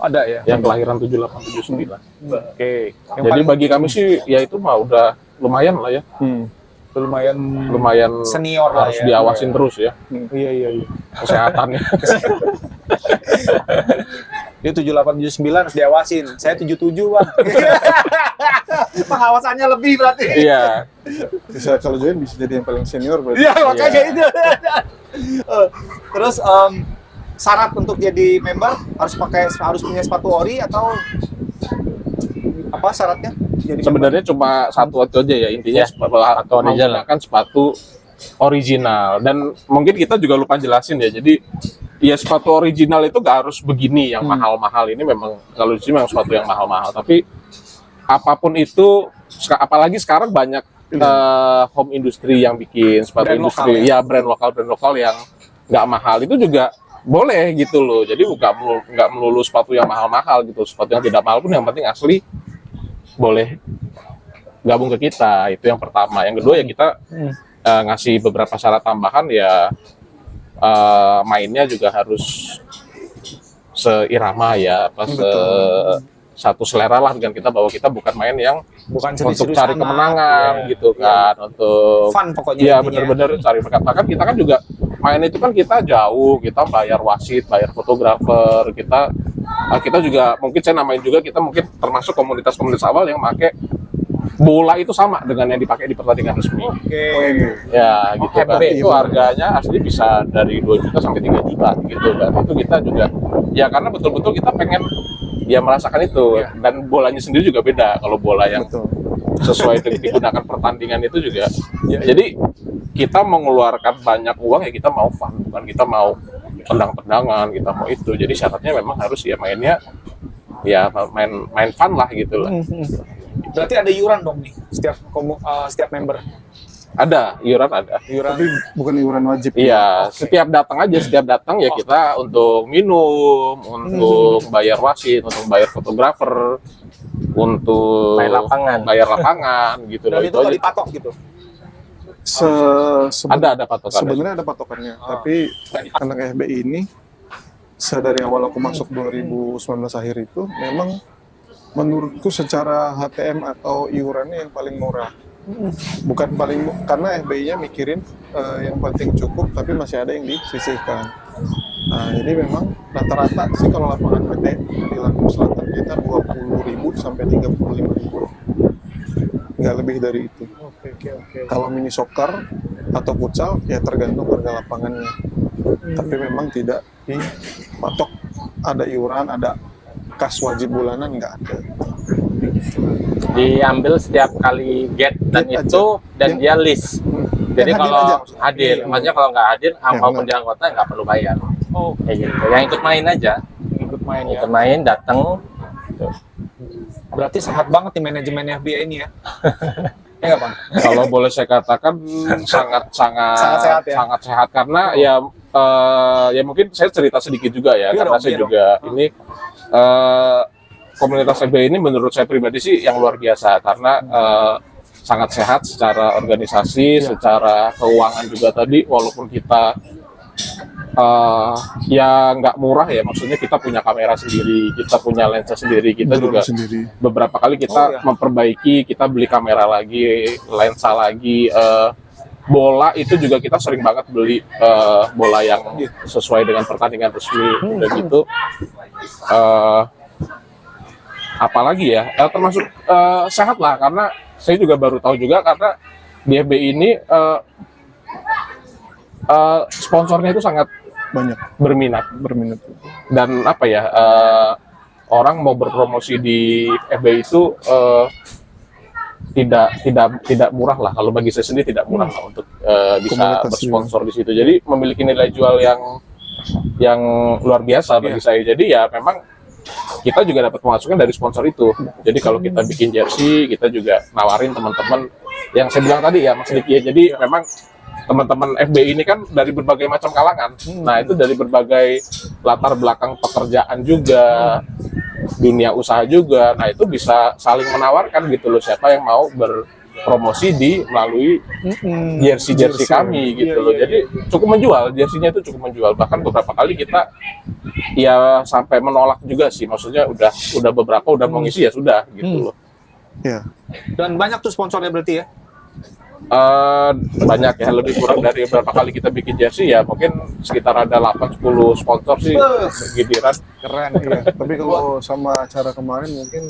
Ada ya. Yang kelahiran 78, 79. Oke. Yang Jadi paling bagi kami sih ya itu mah udah lumayan lah ya. lumayan senior lah harus ya. diawasin terus ya Iya. kesehatannya. Dia 78 79 harus diawasin. Saya 77, Bang. Pengawasannya lebih berarti. Iya. bisa kalau join bisa jadi yang paling senior berarti. Iya, makanya itu. Terus syarat untuk jadi member harus punya sepatu ori atau apa syaratnya? Jadi Sebenarnya cuma satu aja ya intinya, Ya, sepatu original. menggunakan sepatu original. Dan mungkin kita juga lupa jelasin ya. Jadi ya sepatu original itu gak harus begini yang mahal-mahal. Ini memang kalau di sini memang sepatu yang mahal-mahal. Tapi apapun itu, apalagi sekarang banyak home industry yang bikin sepatu Brand industri, lokal, ya brand lokal yang nggak mahal itu juga boleh gitu loh. Jadi nggak melulu sepatu yang mahal-mahal gitu. Sepatu yang tidak mahal pun yang penting asli boleh gabung ke kita. Itu yang pertama. Yang kedua ya kita ngasih beberapa syarat tambahan ya, mainnya juga harus seirama ya, satu selera lah dengan kita, bahwa kita bukan main yang bukan untuk serius-serius cari amat. kemenangan Iya. gitu kan, untuk Fun pokoknya. ya intinya. bener-bener cari bakat. Bahkan kita kan juga main itu kan kita jauh, kita bayar wasit, bayar fotografer, kita juga mungkin saya namain juga, kita mungkin termasuk komunitas-komunitas awal yang pakai bola itu sama dengan yang dipakai di pertandingan resmi. Oke. Ya gitu kan. FB. Itu harganya asli bisa dari 2 juta sampai 3 juta gitu kan. Itu kita juga ya karena betul-betul kita pengen ya merasakan itu. Dan bolanya sendiri juga beda. Kalau bola yang Betul. sesuai dengan digunakan pertandingan itu juga. Jadi kita mengeluarkan banyak uang ya, kita mau fun, bukan kita mau tendang-tendangan, kita mau itu. Jadi syaratnya memang harus ya mainnya ya main fun lah gitu lah. Berarti ada iuran dong nih setiap member. Ada iuran, ada. Tapi bukan iuran wajib. Iya, setiap datang ya kita untuk minum, untuk bayar wasit, untuk bayar fotografer, untuk bayar lapangan gitu Dan loh. itu Itu nggak aja. dipatok gitu. Ada patokannya. Sebenarnya ada patokannya, tapi anak FBI ini dari awal aku masuk 2019 akhir itu memang menurutku secara HTM atau iurannya yang paling murah. Bukan paling karena FBI-nya mikirin yang penting cukup, tapi masih ada yang disisihkan. Nah, jadi memang rata-rata sih kalau lapangan PT di Lampung Selatan kita 20.000 sampai 35.000. Nggak lebih dari itu. Oke. Kalau mini soccer atau futsal ya tergantung harga lapangannya. Tapi memang tidak dipatok, ada iuran, ada kas wajib bulanan, nggak ada. Diambil setiap kali get dan Get itu aja. dan dia list. Jadi Yang hadir kalau aja, hadir, Iya. maksudnya kalau nggak hadir, maupun enggak. dia anggota nggak perlu bayar. Oh, Kayak gitu. Yang ikut main aja, ikut main ya. ikut main, datang. Berarti sehat banget nih manajemen FBI ini ya. Ya nggak, Bang? Kalau boleh saya katakan sangat Sangat sehat ya? sangat sehat karena ya mungkin saya cerita sedikit juga ya, Iya karena dong, saya iya juga ini komunitas FBI ini menurut saya pribadi sih yang luar biasa karena sangat sehat secara organisasi, secara keuangan juga tadi, walaupun kita ya nggak murah ya, maksudnya kita punya kamera sendiri, kita punya lensa sendiri, kita Drone juga sendiri. beberapa kali kita memperbaiki, kita beli kamera lagi, lensa lagi, bola itu juga kita sering banget beli bola yang sesuai dengan pertandingan resmi, udah gitu. Apalagi ya, termasuk sehat lah, karena saya juga baru tahu juga karena di FBI ini sponsornya itu sangat Banyak berminat dan apa ya, orang mau berpromosi di FBI itu tidak murah lah, kalau bagi saya sendiri tidak murah lah untuk bisa Komunitas bersponsor di situ. Jadi memiliki nilai jual yang luar biasa bagi saya. Jadi ya memang kita juga dapat pemasukan dari sponsor itu. Jadi kalau kita bikin jersey, kita juga nawarin teman-teman yang saya bilang tadi ya Mas Diki ya. Jadi memang teman-teman FBI ini kan dari berbagai macam kalangan. Nah, itu dari berbagai latar belakang pekerjaan juga, dunia usaha juga. Nah, itu bisa saling menawarkan gitu loh, siapa yang mau berpromosi melalui jersey kami gitu loh. Jadi cukup menjual, jersey-nya itu cukup menjual. Bahkan beberapa kali kita ya sampai menolak juga sih. Maksudnya udah beberapa udah mau ngisi ya sudah gitu loh. ya. Dan banyak tuh sponsornya berarti ya? Banyak ya, lebih kurang dari beberapa kali kita bikin jersey ya mungkin sekitar ada 8-10 sponsor sih giliran. Keren. Iya. Tapi kalau sama acara kemarin mungkin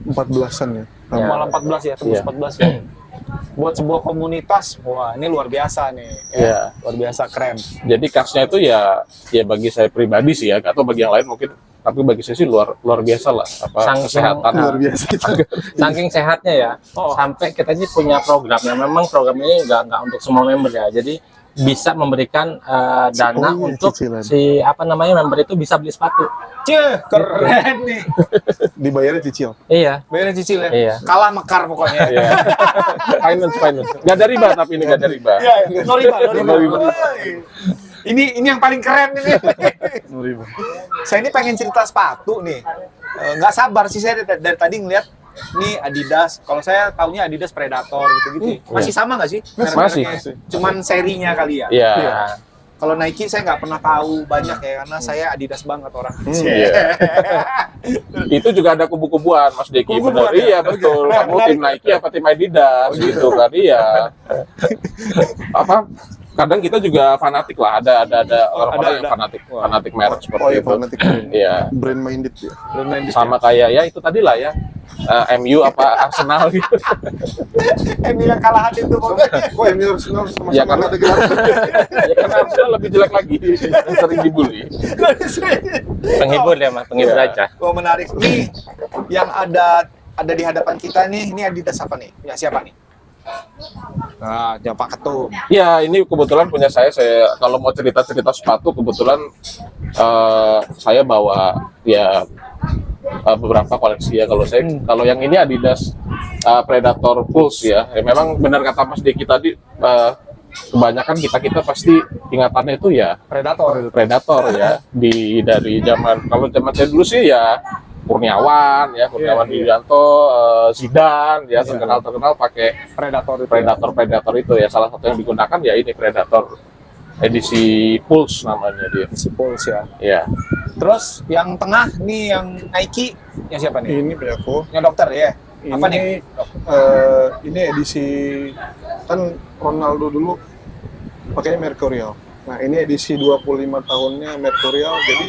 14-an ya. Malah 14 ya, tembus Iya. 14 ya. Buat sebuah komunitas, wah ini luar biasa nih. Iya. Luar biasa, keren. Jadi khasnya itu ya bagi saya pribadi sih ya, atau bagi yang lain mungkin, tapi bagi saya sih luar biasa lah kesehatan. Luar biasa itu. Saking sehatnya ya, sampai kita ini punya program yang memang program ini nggak untuk semua member ya. Jadi bisa memberikan dana iya, untuk cicilan. si member itu bisa beli sepatu. Cih, keren nih. Dibayarnya cicil. Iya. Bayarin cicil ya? Iya. Kalah mekar pokoknya. Iya. finance. Nggak ada riba tapi ini nggak ada riba. Iya, no riba. No riba. Ini yang paling keren ini. Ribu. Saya ini pengen cerita sepatu nih. Nggak sabar sih saya dari tadi ngeliat nih Adidas. Kalau saya taunya Adidas Predator gitu-gitu. Masih sama nggak sih? Masih. Merek-mereknya? Cuman serinya kali ya. Iya. Kalau Nike saya nggak pernah tahu banyak ya karena saya Adidas banget orang. Iya. Itu juga ada kubu-kubuan Mas Deki. Kubu-kubuan Benar. ya? Iya betul. Kamu tim Nike apa tim Adidas gitu kan? Iya. Apa? Kadang kita juga fanatik lah. Ada orang-orang yang fanatik merek seperti Oh iya, itu. fanatik. Iya. Brand minded ya. Sama kayak ya itu tadi lah ya. MU apa Arsenal gitu. MU yang kalahan itu pokoknya. Kok MU Arsenal sama-sama Ya, karena- ada gelar? Ya karena Arsenal lebih jelek lagi. Sering dibully. Penghibur ya mas, penghibur Iya. aja. Wah menarik nih. Yang ada di hadapan kita nih. Ini Adidas apa nih? Ya siapa nih? Nah, Pak Ketum. Ya ini kebetulan punya saya kalau mau cerita-cerita sepatu kebetulan saya bawa ya beberapa koleksi ya. Kalau yang ini Adidas Predator Pulse ya. Memang benar kata Mas Deki tadi, kebanyakan kita pasti ingatannya itu ya Predator ya. Dari zaman saya dulu sih ya Kurniawan Widianto, Zidane ya, terkenal pakai Predator itu ya. Salah satu yang digunakan ya ini Predator edisi Pulse namanya dia. Si Pulse ya. Ya. Terus yang tengah nih yang Nike, yang siapa nih? Ini punya aku. Yang dokter ya. Apa nih? Ini edisi kan Ronaldo dulu pakainya Mercurial. Nah ini edisi 25 tahunnya Mercurial, jadi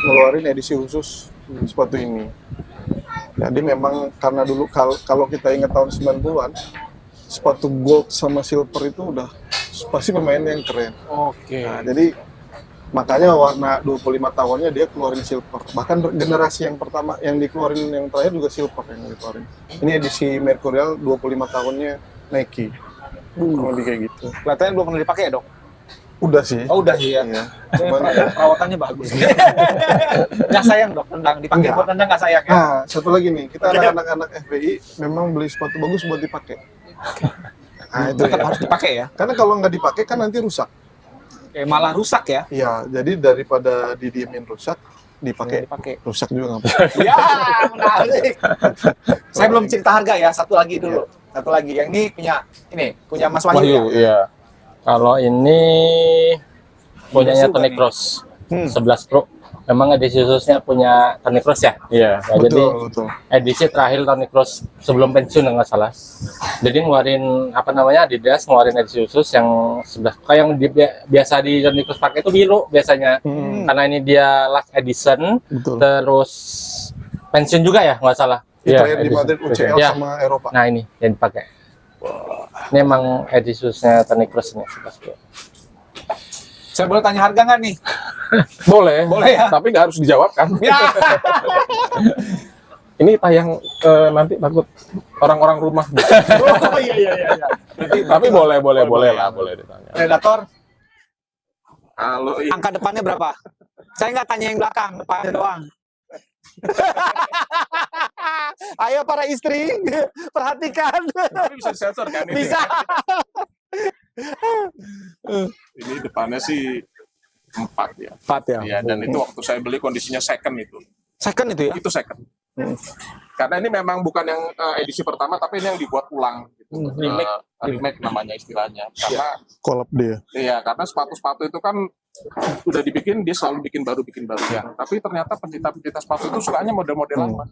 ngeluarin edisi khusus sepatu ini. Jadi memang karena dulu kalau kita ingat tahun 90-an, sepatu gold sama silver itu udah pasti pemain yang keren. Oke. Nah, jadi makanya warna 25 tahunnya dia keluarin silver. Bahkan generasi yang pertama yang dikeluarin yang terakhir juga silver yang dikeluarin. Ini edisi Mercurial 25 tahunnya Nike. Kalau kayak gitu. Kelihatannya belum pernah dipakai ya, Dok? Udah sih. Oh, udah sih ya. Iya. Cuman perawatannya bagus. Nggak sayang, Dok, tendang. Dipakai buat tendang nggak sayang ya? Nah, satu lagi nih, kita anak-anak FBI memang beli sepatu bagus buat dipakai. Nah itu Tetap ya. harus dipakai ya. Karena kalau nggak dipakai kan nanti rusak. Kayak malah rusak ya. Iya, jadi daripada didiemin rusak, dipakai Dipakai. rusak juga nggak apa-apa. Ya, menarik. Saya belum cerita harga ya. Satu lagi dulu. Satu lagi. Yang ini punya Mas Wahyu. Wahyu, Ya? iya. Kalau ini punyanya Suka Tony nih. Cross Hmm. 11 Pro. Memang edisi khususnya punya Tony Cross ya. Iya. Nah, jadi Betul. edisi terakhir Tony Cross sebelum pensiun nggak salah. Jadi ngeluarin apa namanya Adidas ngeluarin edisi khusus yang 11 kayak yang biasa di Tony Cross pakai itu biru biasanya. Karena ini dia last edition, Betul. terus pensiun juga ya nggak salah. Itu Iya, yang di edisi. Madrid UCL Ya. sama Eropa. Nah ini yang dipakai. Ini emang edisi khususnya Tony Cross ini 11 Pro. Saya boleh tanya harga nggak nih? Boleh. Boleh ya? Tapi nggak harus dijawab kan? Ya. Ini tayang nanti takut orang-orang rumah. Oh iya. Tapi boleh lah, boleh ditanya. Predator, Kalau ini angka depannya berapa? Saya nggak tanya yang belakang, depannya doang. Ayo para istri, perhatikan. bisa disensor kan ini? Bisa. Ini depannya sih 4 ya. 4 ya. Iya, dan itu waktu saya beli kondisinya second itu. Second itu ya? Itu second. Karena ini memang bukan yang edisi pertama, tapi ini yang dibuat ulang. Gitu. Remake namanya istilahnya. Karena Kolab dia. iya, karena sepatu-sepatu itu kan udah dibikin, dia selalu bikin baru. Tapi ternyata pencinta-pencinta sepatu itu sukanya model-model lama.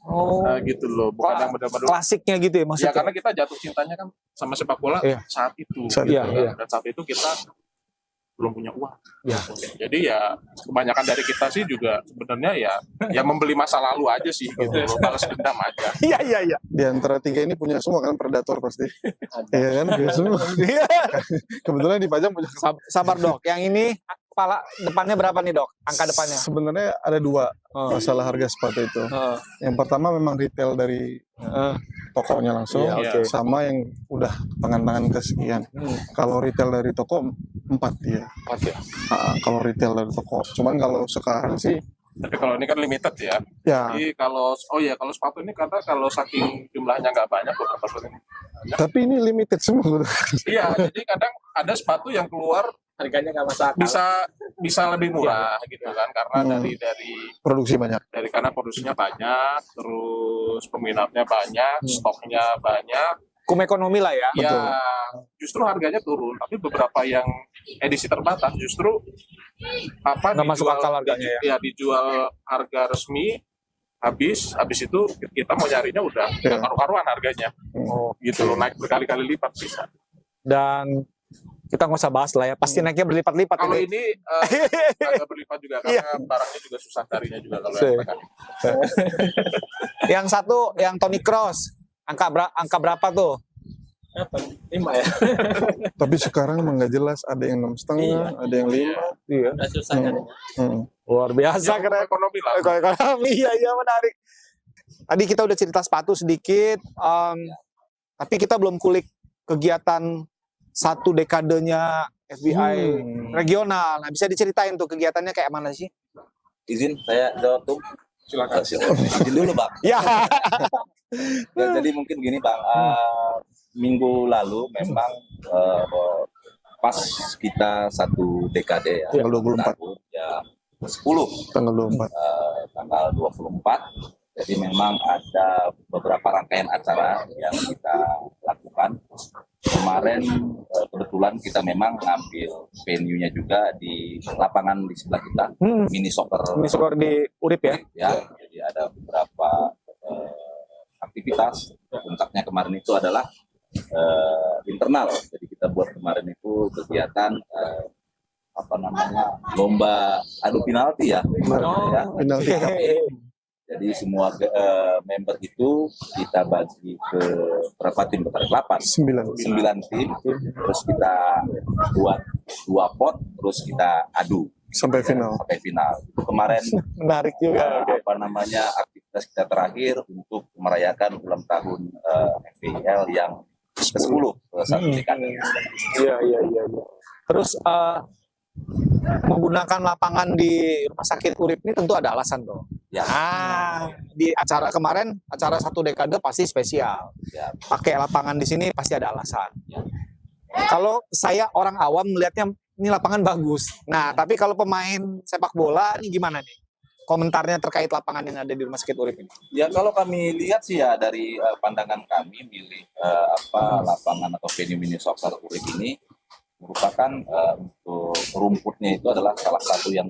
Oh. Gitu loh, bukan yang model-model. Klasiknya gitu ya Ya maksudnya? karena kita jatuh cintanya kan sama sepak bola Iya. saat itu. Saat gitu itu, kan. iya. Dan saat itu kita belum punya uang. Iya. Jadi ya kebanyakan dari kita sih juga sebenarnya ya membeli masa lalu aja sih gitu loh, balas dendam aja. Iya. Di antara 3 ini punya semua kan Predator pasti. Iya kan? Punya semua. Kebetulan dipajang punya. Sabar dok, yang ini kepala depannya berapa nih dok? Angka depannya? Sebenarnya ada 2 masalah harga sepatu itu. Yang pertama memang retail dari tokonya langsung, Iya, oke. sama yang udah tangan-tangan kesekian. Kalau retail dari toko 4 dia. 4 ya? Kalau retail dari toko. Cuman kalau sekarang sih, Tapi kalau ini kan limited ya. ya. Jadi kalau sepatu ini karena kalau saking jumlahnya nggak banyak beberapa sepatu ini. Tapi ini limited semua. Iya, jadi kadang ada sepatu yang keluar Harganya nggak masuk akal. bisa lebih murah gitu kan karena dari Produksi banyak. karena produksinya banyak, terus peminatnya banyak, stoknya banyak. Hukum ekonomi lah ya? Ya, justru harganya turun, tapi beberapa yang edisi terbatas justru Nggak masuk akal harganya ya? Ya dijual harga resmi, habis itu kita mau nyarinya udah nggak karu-karuan harganya. Oh. Gitu loh, naik berkali-kali lipat bisa. Dan kita nggak usah bahas lah ya, pasti naiknya berlipat-lipat Kalau ini. ini agak berlipat juga karena barangnya juga susah carinya juga kalau Iya. yang mereka. Yang satu, yang Tony Cross, angka berapa tuh? 5 ya. Tapi sekarang emang nggak jelas. Ada yang 6,5, ada yang 5. Iya. Udah susah kan. Luar biasa Ya, keren. ekonomi lah. Ekonomi, iya menarik. Tadi kita udah cerita sepatu sedikit, tapi kita belum kulik kegiatan satu dekadenya FBI regional. Nah, bisa diceritain tuh kegiatannya kayak mana sih? Izin saya jawab tuh. Silakan. Izin dulu Bang. Ya. Ya, jadi mungkin gini Bang, minggu lalu memang pas kita satu dekade ya, Tanggal 24. tahun ya 10 Tanggal 24. tanggal 24. Jadi memang ada beberapa rangkaian acara yang kita lakukan. Kemarin kebetulan kita memang ngambil venue-nya juga di lapangan di sebelah kita, mini soccer. Ini skor di Urip ya? Ya, jadi ada beberapa aktivitas. Puncaknya kemarin itu adalah internal. Jadi kita buat kemarin itu kegiatan lomba adu penalti ya. Ya. Penalti. Jadi semua member itu kita bagi ke berapa tim? 8. 9 tim. Terus kita buat 2 pot, terus kita adu Sampai final. Itu kemarin Menarik juga. aktivitas kita terakhir untuk merayakan ulang tahun FPL yang ke-10 satu dekade. Iya. Terus menggunakan lapangan di Rumah Sakit Urip ini tentu ada alasan tuh. Ya. Di acara kemarin, acara 1 dekade pasti spesial. Ya. Pakai lapangan di sini pasti ada alasan. Ya. Kalau saya orang awam melihatnya ini lapangan bagus. Nah, tapi kalau pemain sepak bola ini gimana nih? Komentarnya terkait lapangan yang ada di Rumah Sakit Urip ini. Ya kalau kami lihat sih ya dari pandangan kami milih lapangan atau venue mini soccer Urip ini merupakan untuk rumputnya itu adalah salah satu yang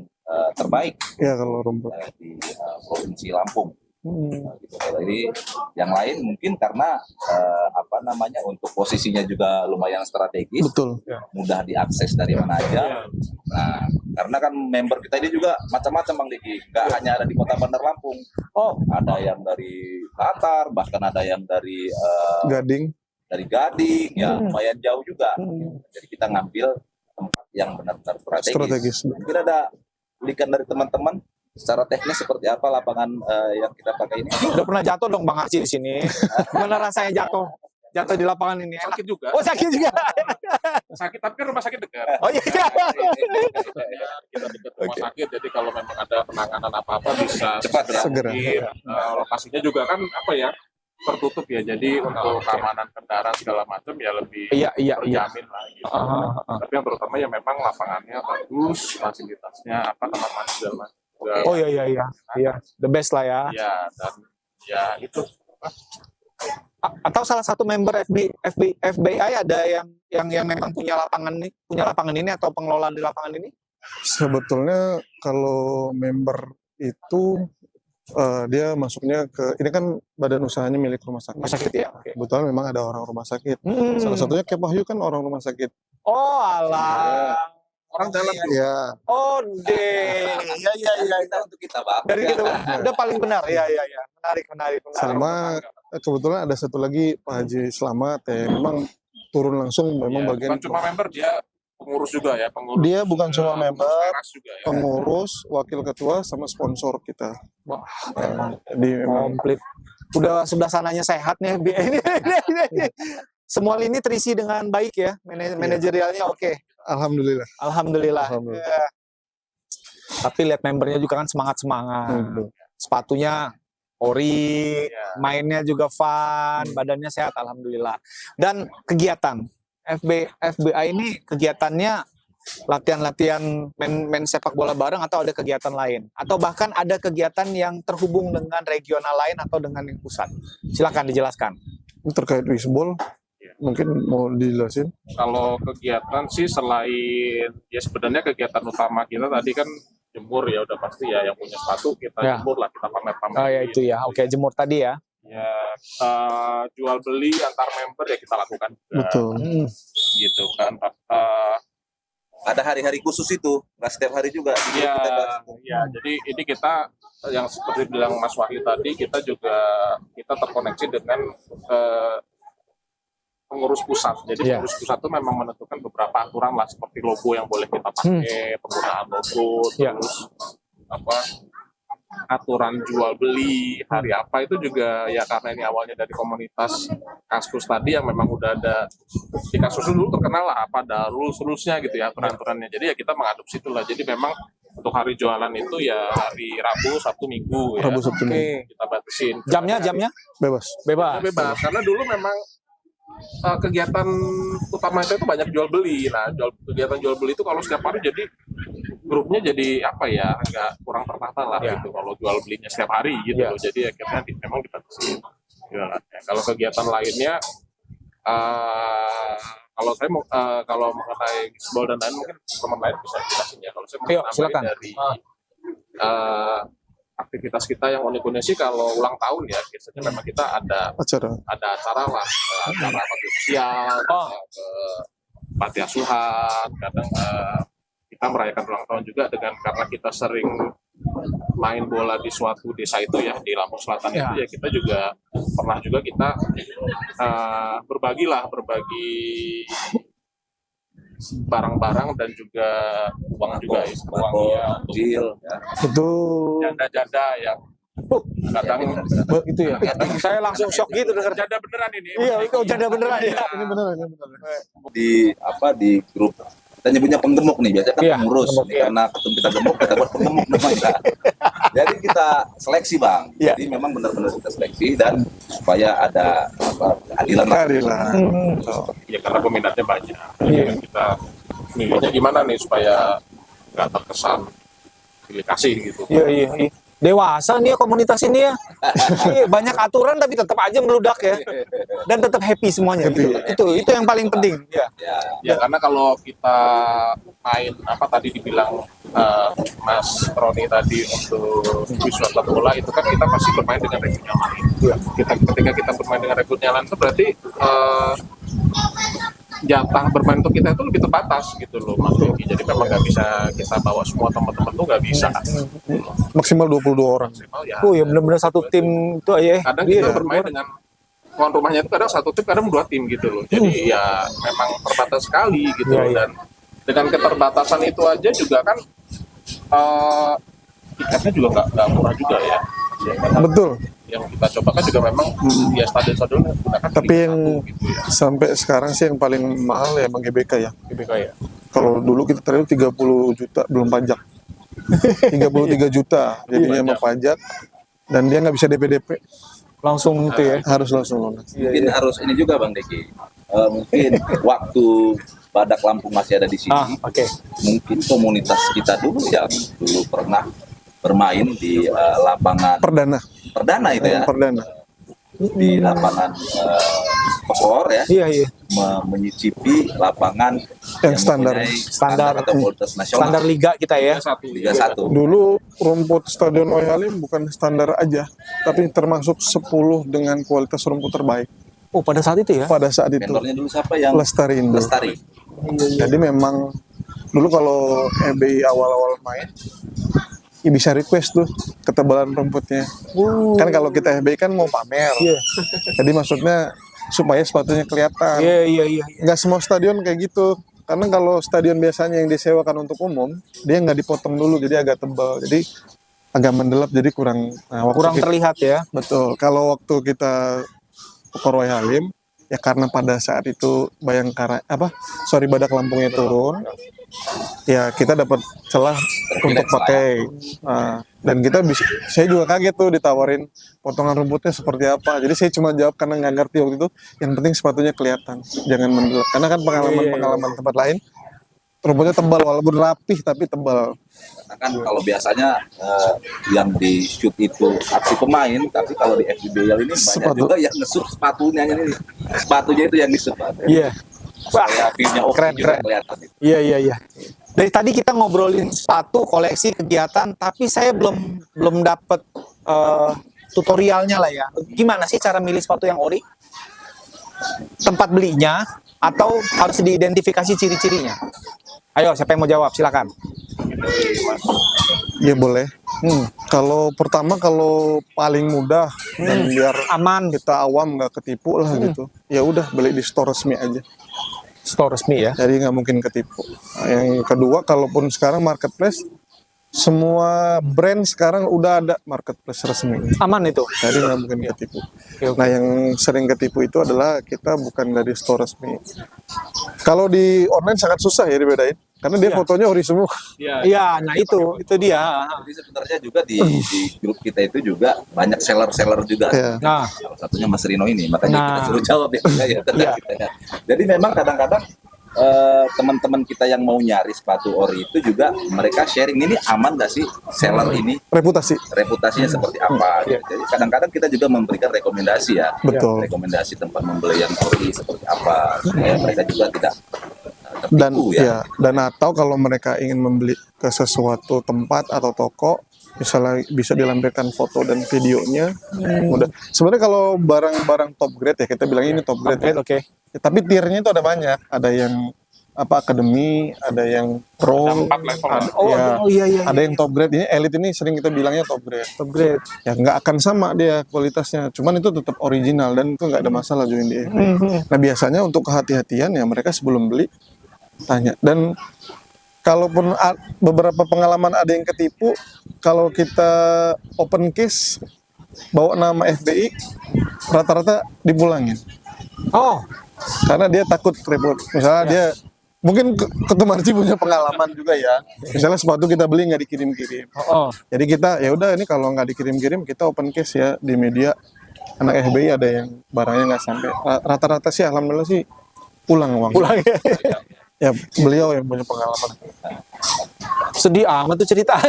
terbaik Ya kalau rumput. di Provinsi Lampung. Gitu. Jadi yang lain mungkin karena untuk posisinya juga lumayan strategis, Betul. mudah diakses dari mana aja. Nah, karena kan member kita ini juga macam-macam Bang Diki, nggak hanya ada di Kota Bandar Lampung. Oh, Ada yang dari Qatar, bahkan ada yang dari Gading. Gading, ya lumayan jauh juga. Jadi kita ngambil tempat yang benar-benar strategis. Strategis. Mungkin ada belikan dari teman-teman secara teknis seperti apa lapangan yang kita pakai ini. udah pernah jatuh dong Bang Arci di sini. Gimana rasanya jatuh? Jatuh di lapangan ini. Sakit juga. Oh, sakit juga. Sakit, tapi kan rumah sakit dekat. Oh iya. Kita dekat rumah sakit, jadi kalau memang ada penanganan apa-apa bisa Cepat, segera. Lokasinya juga kan tertutup ya, jadi untuk keamanan kendaraan segala macam ya lebih Iya. terjamin lah gitu. Tapi yang terutama ya memang lapangannya bagus, fasilitasnya kamar mandi segala macam. Oh iya. The best lah ya. Ya, dan ya itu. Atau salah satu member FBI ada yang memang punya lapangan ini atau pengelola di lapangan ini? Sebetulnya kalau member itu dia masuknya ke, ini kan badan usahanya milik rumah sakit. Rumah sakit ya. Oke. Kebetulan memang ada orang rumah sakit. Salah satunya Kep Wahyu kan orang rumah sakit. Oh alah. Orang dalam Ya, Oh deh. Iya. Kita untuk kita Bang. Dari gitu. Udah paling benar. Iya. Menarik. sama kebetulan ada satu lagi Pak Haji Slamet ya, memang turun langsung memang bagian bukan cuma member, dia pengurus juga ya, pengurus. dia bukan cuma Pengurus member, teras juga ya. pengurus, wakil ketua sama sponsor kita. Wah, Di memang komplit. Udah sebelah sananya sehat nih. Ini. Semua lini terisi dengan baik ya. Manajerialnya oke. alhamdulillah. Alhamdulillah. Alhamdulillah. Ya. Tapi lihat membernya juga kan semangat. Sepatunya ori, mainnya juga fun, badannya sehat alhamdulillah. Dan kegiatan FBI ini kegiatannya latihan-latihan main sepak bola bareng atau ada kegiatan lain? Atau bahkan ada kegiatan yang terhubung dengan regional lain atau dengan yang pusat? Silakan dijelaskan. Ini terkait wisbol, mungkin mau dijelasin? Kalau kegiatan sih selain ya sebenarnya kegiatan utama kita tadi kan jemur ya udah pasti ya, yang punya sepatu kita Ya. jemur lah, kita pamer-pamer. Oh ya itu ya. Oke, jemur tadi ya. Ya jual beli antar member ya kita lakukan juga, Betul. gitu kan. Ada hari-hari khusus itu, nggak setiap hari juga. Jadi Ya, kita bahas itu. ya, jadi ini kita yang seperti bilang Mas Wahyu tadi, kita terkoneksi dengan pengurus pusat. Jadi Ya. pengurus pusat itu memang menentukan beberapa aturan lah, seperti logo yang boleh kita pakai, penggunaan logo, Ya. terus aturan jual beli hari apa itu juga ya, karena ini awalnya dari komunitas Kaskus tadi yang memang udah ada di Kaskus dulu terkenal lah ada rules-rulesnya gitu ya, aturan-aturannya. Jadi ya kita mengadopsi itulah. Jadi memang untuk hari jualan itu ya hari Rabu, Sabtu, Minggu ya. Rabu, Sabtu, Minggu. Kita batasin. Jamnya Bebas. bebas. Bebas. Karena dulu memang kegiatan utama itu banyak jual beli. Nah, kegiatan jual beli itu kalau setiap hari jadi grupnya jadi agak kurang tertata lah Ya. gitu kalau jual belinya setiap hari gitu Ya. loh. Jadi akhirnya memang dibatasi jualannya. Kalau kegiatan lainnya kalau saya kalau mengenai bisbol dan lain mungkin teman lain bisa jelasin ya. Kalau saya mau Ayo, nambahin silakan. dari aktivitas kita yang unik-unik sih, kalau ulang tahun ya biasanya memang kita ada acara lah, acara bakti sosial, ke panti asuhan, kadang kita merayakan ulang tahun juga karena kita sering main bola di suatu desa itu ya, di Lampung Selatan itu ya, kita juga pernah juga kita berbagi barang-barang dan juga uang juga ya, Jil, ya. Betul. janda-janda yang kadang Itu ya. Saya langsung shock gitu dengar. janda beneran ini. Iya, itu janda beneran ya. Ini benar. Di grup kita nyebutnya penggemuk nih, biasanya kan Iya, pengurus. penggemuk, Ini iya. karena ketum kita gemuk, kita buat penggemuk namanya. Jadi kita seleksi Bang. Iya. Jadi memang benar-benar kita seleksi dan supaya ada keadilan lah. Keadilan. Ya karena peminatnya banyak. Jadi Iya. kan kita milihnya gimana nih supaya nggak terkesan pilih kasih gitu. Iya, iya, iya. Dewasa nih ya komunitas ini ya. Iya, banyak aturan tapi tetap aja meludak ya. Dan tetap happy semuanya. Happy. Itu yang paling penting. Ya. Ya, Ya karena kalau kita main apa tadi dibilang Mas Roni tadi untuk visual klub bola itu kan kita pasti bermain dengan rekrut nyaman. Ketika kita bermain dengan rekrut nyaman itu berarti jatah bermain untuk kita itu lebih terbatas gitu loh Mas Yogi. Jadi memang nggak bisa kita bawa semua teman-teman tuh nggak bisa. Maksimal 22 orang. Maksimal ya. Oh ya benar-benar satu tim itu ya. Kadang Iya. kita bermain dengan tuan rumahnya itu kadang satu tim, kadang dua tim gitu loh. Jadi ya memang terbatas sekali gitu Iya, loh. iya. Dan dengan keterbatasan itu aja juga kan tiketnya juga nggak murah juga ya. Ya, karena Betul. yang kita coba kan juga memang ya stadion-stadion yang menggunakan Tapi Liga yang 1 gitu ya. sampai sekarang sih yang paling mahal ya emang GBK ya. GBK ya. Kalau dulu kita terakhir 30 juta belum pajak. 33 juta jadinya sama pajak dan dia nggak bisa DP Langsung itu ya. harus langsung lunas. mungkin harus ini juga Bang Deki. Mungkin waktu Badak Lampung masih ada di sini, Oke. mungkin komunitas kita dulu yang dulu pernah bermain di lapangan perdana itu ya, Perdana. di lapangan kosor ya, Iya, iya. menyicipi lapangan Yang standar. standar atau kualitas nasional Standar liga kita ya. Liga 1. Dulu rumput Stadion Oi Halim bukan standar aja, tapi termasuk 10 dengan kualitas rumput terbaik Oh pada saat itu ya. pada saat itu. Vendornya dulu siapa yang Lestari Indo. Lestari? Jadi memang dulu kalau EBI awal-awal main, ya bisa request tuh ketebalan rumputnya. Kan kalau kita EBI kan mau pamer. Iya. Jadi maksudnya supaya sepatunya kelihatan. Iya, iya, iya. Nggak semua stadion kayak gitu. Karena kalau stadion biasanya yang disewakan untuk umum, dia nggak dipotong dulu, jadi agak tebal. Jadi agak mendelap, jadi kurang. Nah, waktu Kurang kita- terlihat ya. Betul. Kalau waktu kita ke Roy Halim, ya karena pada saat itu Badak Lampungnya turun, ya kita dapat celah untuk pakai. Nah, dan saya juga kaget tuh ditawarin potongan rumputnya seperti apa. Jadi saya cuma jawab karena nggak ngerti waktu itu. Yang penting sepatunya kelihatan, jangan mendelap. Karena kan pengalaman tempat lain, rumputnya tebal walaupun rapih tapi tebal. Karena kan kalau biasanya yang di shoot itu aksi pemain, tapi kalau di FIBL ini banyak Sepatu. juga yang nge-shoot sepatunya ini. Sepatunya itu yang di-shoot. Iya. Wah, Supaya view-nya oke keren, juga keren. kelihatan. Iya, iya, iya. Dari tadi kita ngobrolin sepatu, koleksi, kegiatan, tapi saya belum dapat tutorialnya lah ya. Gimana sih cara milih sepatu yang ori? Tempat belinya atau harus diidentifikasi ciri-cirinya? Ayo, siapa yang mau jawab? Silakan. Ya boleh. Kalau paling mudah dan biar Aman, kita awam nggak ketipu lah gitu. Ya udah beli di store resmi aja. store resmi ya. Jadi nggak mungkin ketipu. Nah, yang kedua, kalaupun sekarang marketplace, semua brand sekarang udah ada marketplace resmi. Aman itu. Jadi nggak mungkin ketipu. Oke, oke. Nah, yang sering ketipu itu adalah kita bukan dari store resmi. Kalau di online sangat susah ya dibedain, karena dia Iya. fotonya ori semua. Iya, nah itu dia. Jadi sebenarnya juga di grup kita itu juga banyak seller-seller juga. Ya. Nah, Salah satunya Mas Rino ini, makanya Nah. kita suruh jawab ya. Iya. Jadi memang kadang-kadang teman-teman kita yang mau nyari sepatu ori itu juga mereka sharing ini aman nggak sih seller ini, Reputasi. reputasinya seperti apa. Iya. Jadi kadang-kadang kita juga memberikan rekomendasi ya, Betul. rekomendasi tempat membeli yang ori seperti apa supaya mereka juga tidak Dan tertipu dan atau kalau mereka ingin membeli ke sesuatu tempat atau toko, misalnya bisa dilampirkan foto dan videonya, mudah. Sebenarnya kalau barang-barang top grade ya, kita bilang ini top grade ya. oke. Ya, tapi tiernya itu ada banyak, ada yang akademi, ada yang pro, Ada 4 level ya. Iya. ada yang top grade. Ini elite ini sering kita bilangnya top grade. Top grade. Ya nggak akan sama dia kualitasnya, cuman itu tetap original dan itu nggak ada masalah join di FB. Nah biasanya untuk kehati-hatian ya mereka sebelum beli tanya. Dan kalaupun beberapa pengalaman ada yang ketipu, kalau kita open case bawa nama FBI, rata-rata dipulangin Oh, karena dia takut repot. Misalnya dia Mungkin Ketum Marci punya pengalaman juga ya. Misalnya sepatu kita beli nggak dikirim-kirim. Oh, Jadi kita ya udah ini kalau nggak dikirim-kirim kita open case ya di media. Anak FBI ada yang barangnya nggak sampai. Rata-rata sih alhamdulillah sih pulang uang. pulang ya. Ya beliau yang punya pengalaman. Sedih amat tuh cerita.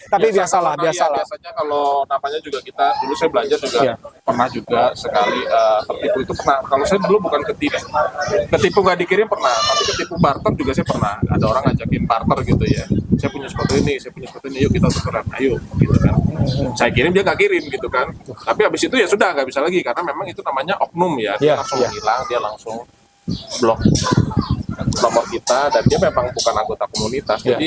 Tapi biasalah, Karena ya, biasalah. biasanya kalau namanya juga kita dulu saya belajar juga Iya. pernah juga sekali tertipu itu pernah. Kalau saya dulu bukan ketipu nggak dikirim pernah, tapi ketipu barter juga saya pernah. Ada orang ngajakin barter gitu ya. Saya punya sepatu ini, yuk kita tukeran, ayo gitu kan. Saya kirim dia nggak kirim gitu kan. Tapi habis itu ya sudah nggak bisa lagi karena memang itu namanya oknum ya. Dia Iya, langsung iya. hilang, dia langsung blok nomor kita dan dia memang bukan anggota komunitas. Iya. Jadi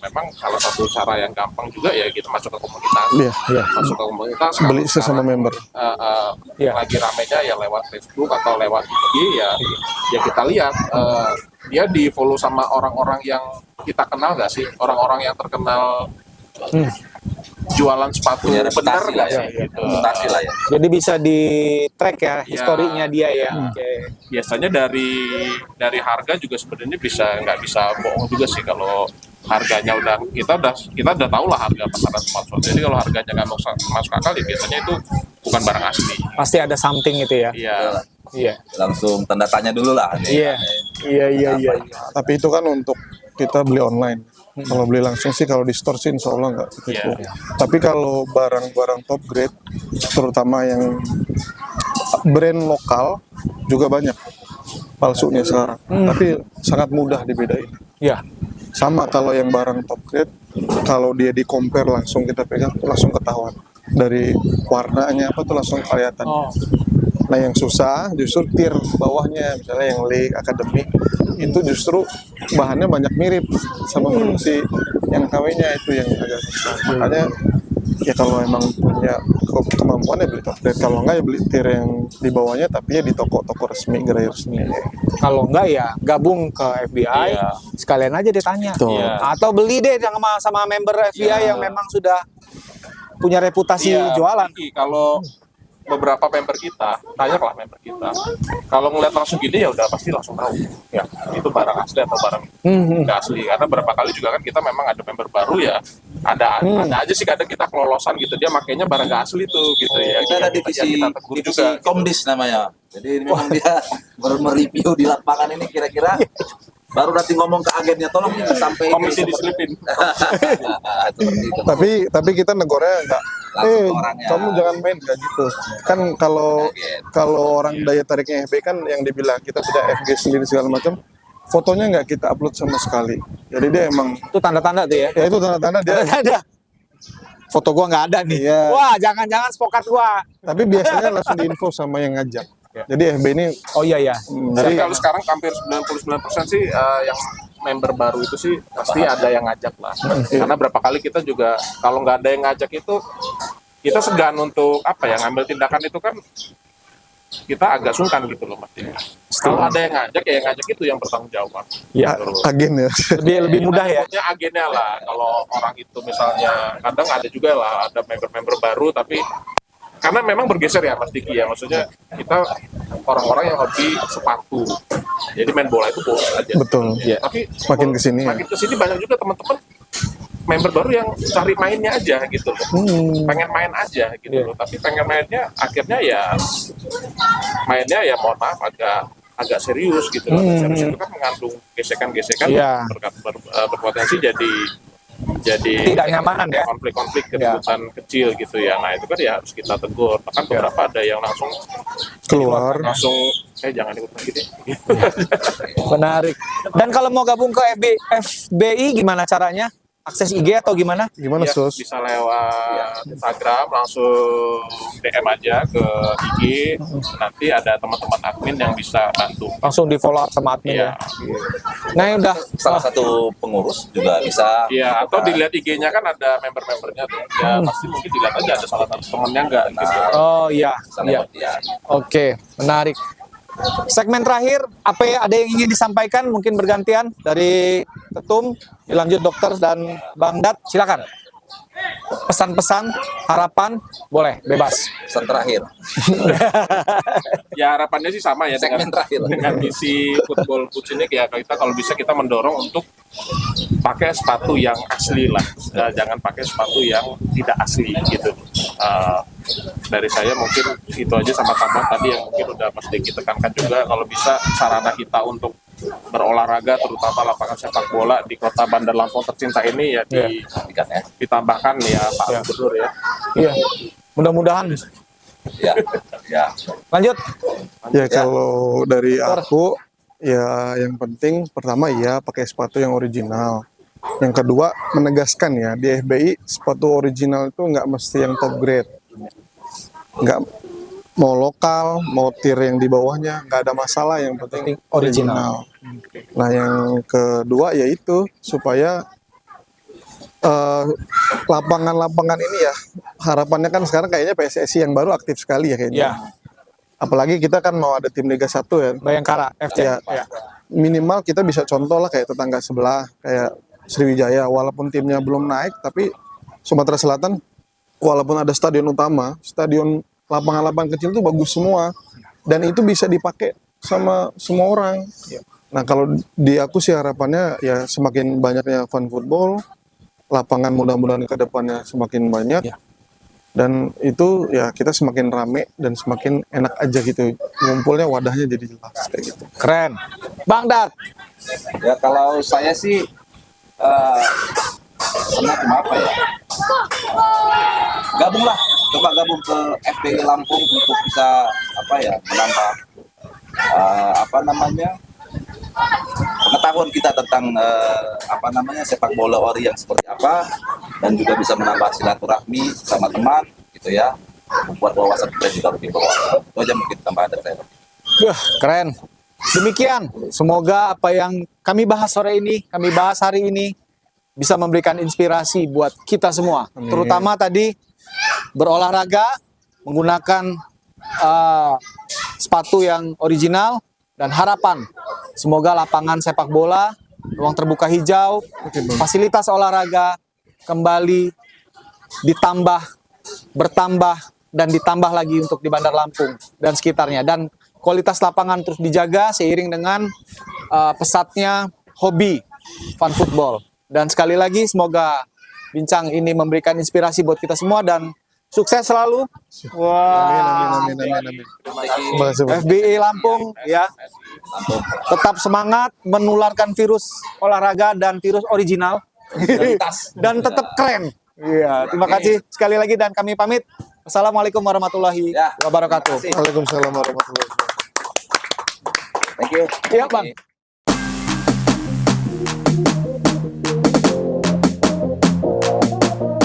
memang salah satu cara yang gampang juga ya kita masuk ke komunitas. Iya, iya. Masuk ke komunitas. Beli kalau sesama sekarang, member. Iya. Lagi ramenya ya lewat Facebook atau lewat IG ya kita lihat dia di follow sama orang-orang yang kita kenal nggak sih, orang-orang yang terkenal jualan sepatu Punya benar reputasi lah nggak ya, sih gitu. reputasi lah ya. Jadi bisa di track ya, Ya. historinya dia ya. Oke. Biasanya dari harga juga sebenarnya nggak bisa bohong juga sih kalau harganya kita udah tahu lah harga pasaran sepatu. Jadi kalau harganya nggak masuk akal ya biasanya itu bukan barang asli. Pasti ada something itu ya. Iya. Iya. Langsung tanda tanya dulu lah. Iya. Iya. Tapi itu kan untuk kita beli online. Kalau beli langsung sih kalau di store sih insya Allah nggak ketipu. Iya. Tapi kalau barang-barang top grade, terutama yang brand lokal juga banyak palsunya sekarang. Tapi sangat mudah dibedain. Iya. Sama kalau yang barang top grade, kalau dia di compare langsung kita pegang tuh langsung ketahuan. Dari warnanya apa tuh langsung kelihatan. Oh. Nah yang susah justru tier bawahnya, misalnya yang League, Academy, itu justru bahannya banyak mirip sama produksi yang KW-nya itu yang agak susah. Makanya ya kalau emang punya kemampuan ya beli top grade, kalau enggak ya beli tier yang di bawahnya tapi ya di toko-toko resmi, gerai resmi. Kalau enggak ya gabung ke FBI, Iya. sekalian aja ditanya. Betul. Iya. Atau beli deh sama member FBI yang memang sudah punya reputasi Iya, jualan. apalagi kalau beberapa member kita, tanyalah member kita. Kalau ngeliat langsung gini ya udah pasti langsung tahu. Ya, itu barang asli atau barang nggak asli. Karena berapa kali juga kan kita memang ada member baru ya. Ada aja sih kadang kita kelolosan gitu dia makainya barang nggak asli tuh gitu ya. Kita ada divisi kita tegur divisi juga. Komdis namanya. Jadi memang dia baru mereview di lapangan ini kira-kira baru nanti ngomong ke agennya tolong nih sampai Komisi diselipin. Seperti itu. Tapi kita negornya enggak. Langsung ke orangnya. Kamu jangan main kayak gitu. Kan kalau orang daya tariknya FB kan yang dibilang kita tidak FG sendiri segala macam, fotonya nggak kita upload sama sekali. Jadi dia emang Itu tanda-tanda tuh ya. ya itu tanda-tanda dia. Ada. Foto gua nggak ada nih. Iya. Wah, jangan-jangan spokat gua. Tapi biasanya langsung diinfo sama yang ngajak. Jadi FB ini Oh iya ya. Jadi jadi kalau sekarang hampir 99% sih yang member baru itu sih pasti ada yang ngajak lah. Karena berapa kali kita juga kalau nggak ada yang ngajak itu kita segan untuk apa ya ngambil tindakan itu kan kita agak sungkan gitu loh Mas. Kalau ada yang ngajak ya yang ngajak itu yang bertanggung jawab. Iya. agen ya. Lebih mudah ya. Takutnya agennya lah kalau orang itu misalnya kadang ada juga lah ada member-member baru tapi karena memang bergeser ya Mas Diki ya maksudnya kita orang-orang yang hobi sepatu jadi main bola itu boleh aja. Betul. Tapi Makin kesini ya. makin kesini banyak juga teman-teman member baru yang cari mainnya aja gitu loh. Pengen main aja gitu loh. Tapi pengen mainnya akhirnya ya mainnya ya mohon maaf agak serius gitu loh. Serius itu kan mengandung gesekan-gesekan Iya. berpotensi jadi Tidak nyamanan ya. konflik-konflik keputusan kecil gitu ya. Nah itu kan ya harus kita tegur. Bahkan beberapa ada yang langsung Keluar. jangan ikut lagi deh. Menarik. Dan kalau mau gabung ke FBI gimana caranya? Akses IG atau gimana? Gimana Ya, Sus? bisa lewat Instagram langsung DM aja ke IG. Nanti ada teman-teman admin yang bisa bantu. Langsung di follow up sama admin Iya. ya. Nah ini udah. salah satu pengurus juga bisa. Iya, atau dilihat IG-nya kan ada member-membernya tuh. Ya pasti mungkin dilihat aja ada salah satu temennya nggak gitu. Oh iya. Bisa Iya. lewat dia. Oke, menarik. Segmen terakhir, apa ya, ada yang ingin disampaikan? Mungkin bergantian dari Ketum, dilanjut Dokter dan Bang Dat, silakan. pesan-pesan, harapan, boleh, bebas. Pesan terakhir, Ya harapannya sih sama ya segmen terakhir. dengan misi Football Boots ini, ya kita kalau bisa kita mendorong untuk pakai sepatu yang asli lah. Jangan pakai sepatu yang tidak asli gitu. Dari saya mungkin itu aja, sama tambah tadi yang mungkin udah Mas Deki tekankan juga, kalau bisa sarana kita untuk berolahraga terutama lapangan sepak bola di kota Bandar Lampung tercinta ini ya ditambahkan ya Pak Gubernur ya. Iya, mudah-mudahan. Ya, ya. Lanjut. Ya kalau dari aku ya yang penting pertama ya pakai sepatu yang original. Yang kedua menegaskan ya di FBI sepatu original itu nggak mesti yang top grade. Nggak mau lokal, mau tier yang di bawahnya nggak ada masalah, yang penting original. Nah yang kedua yaitu supaya lapangan-lapangan ini ya, harapannya kan sekarang kayaknya PSSI yang baru aktif sekali ya kayaknya. Ya, Apalagi kita kan mau ada tim Liga 1 ya. Bayangkara FC. Ya, minimal kita bisa contoh lah kayak tetangga sebelah kayak Sriwijaya, walaupun timnya belum naik tapi Sumatera Selatan walaupun ada stadion utama, stadion lapangan-lapangan kecil itu bagus semua dan itu bisa dipakai sama semua orang. Nah kalau di aku sih harapannya ya semakin banyaknya fan football, lapangan mudah-mudahan ke depannya semakin banyak. Ya. Dan itu ya kita semakin rame dan semakin enak aja gitu, ngumpulnya wadahnya jadi jelas kayak gitu. Keren. Bang Dat. Ya kalau saya sih senang apa ya? Gabunglah, coba gabung ke FPI Lampung untuk bisa apa ya menambah apa namanya pengetahuan kita tentang apa namanya sepak bola ori yang seperti apa, dan juga bisa menambah silaturahmi sama teman gitu ya, membuat wawasan kita juga lebih berwawasan. Itu aja mungkin tambahan dari saya. Wah, keren. Demikian, semoga apa yang kami bahas sore ini, kami bahas hari ini bisa memberikan inspirasi buat kita semua. Amin. Terutama tadi berolahraga menggunakan sepatu yang original, dan harapan semoga lapangan sepak bola, ruang terbuka hijau, fasilitas olahraga kembali bertambah dan ditambah lagi untuk di Bandar Lampung dan sekitarnya, dan kualitas lapangan terus dijaga seiring dengan pesatnya hobi fan football. Dan sekali lagi semoga bincang ini memberikan inspirasi buat kita semua dan sukses selalu. Wah. Amin. Terima kasih, Bang. FBI Lampung ya. Tetap semangat menularkan virus olahraga dan virus original dan tetap keren. Iya, terima kasih sekali lagi dan kami pamit. Assalamualaikum warahmatullahi wabarakatuh. Waalaikumsalam warahmatullahi wabarakatuh. Thank you. Iya, Bang.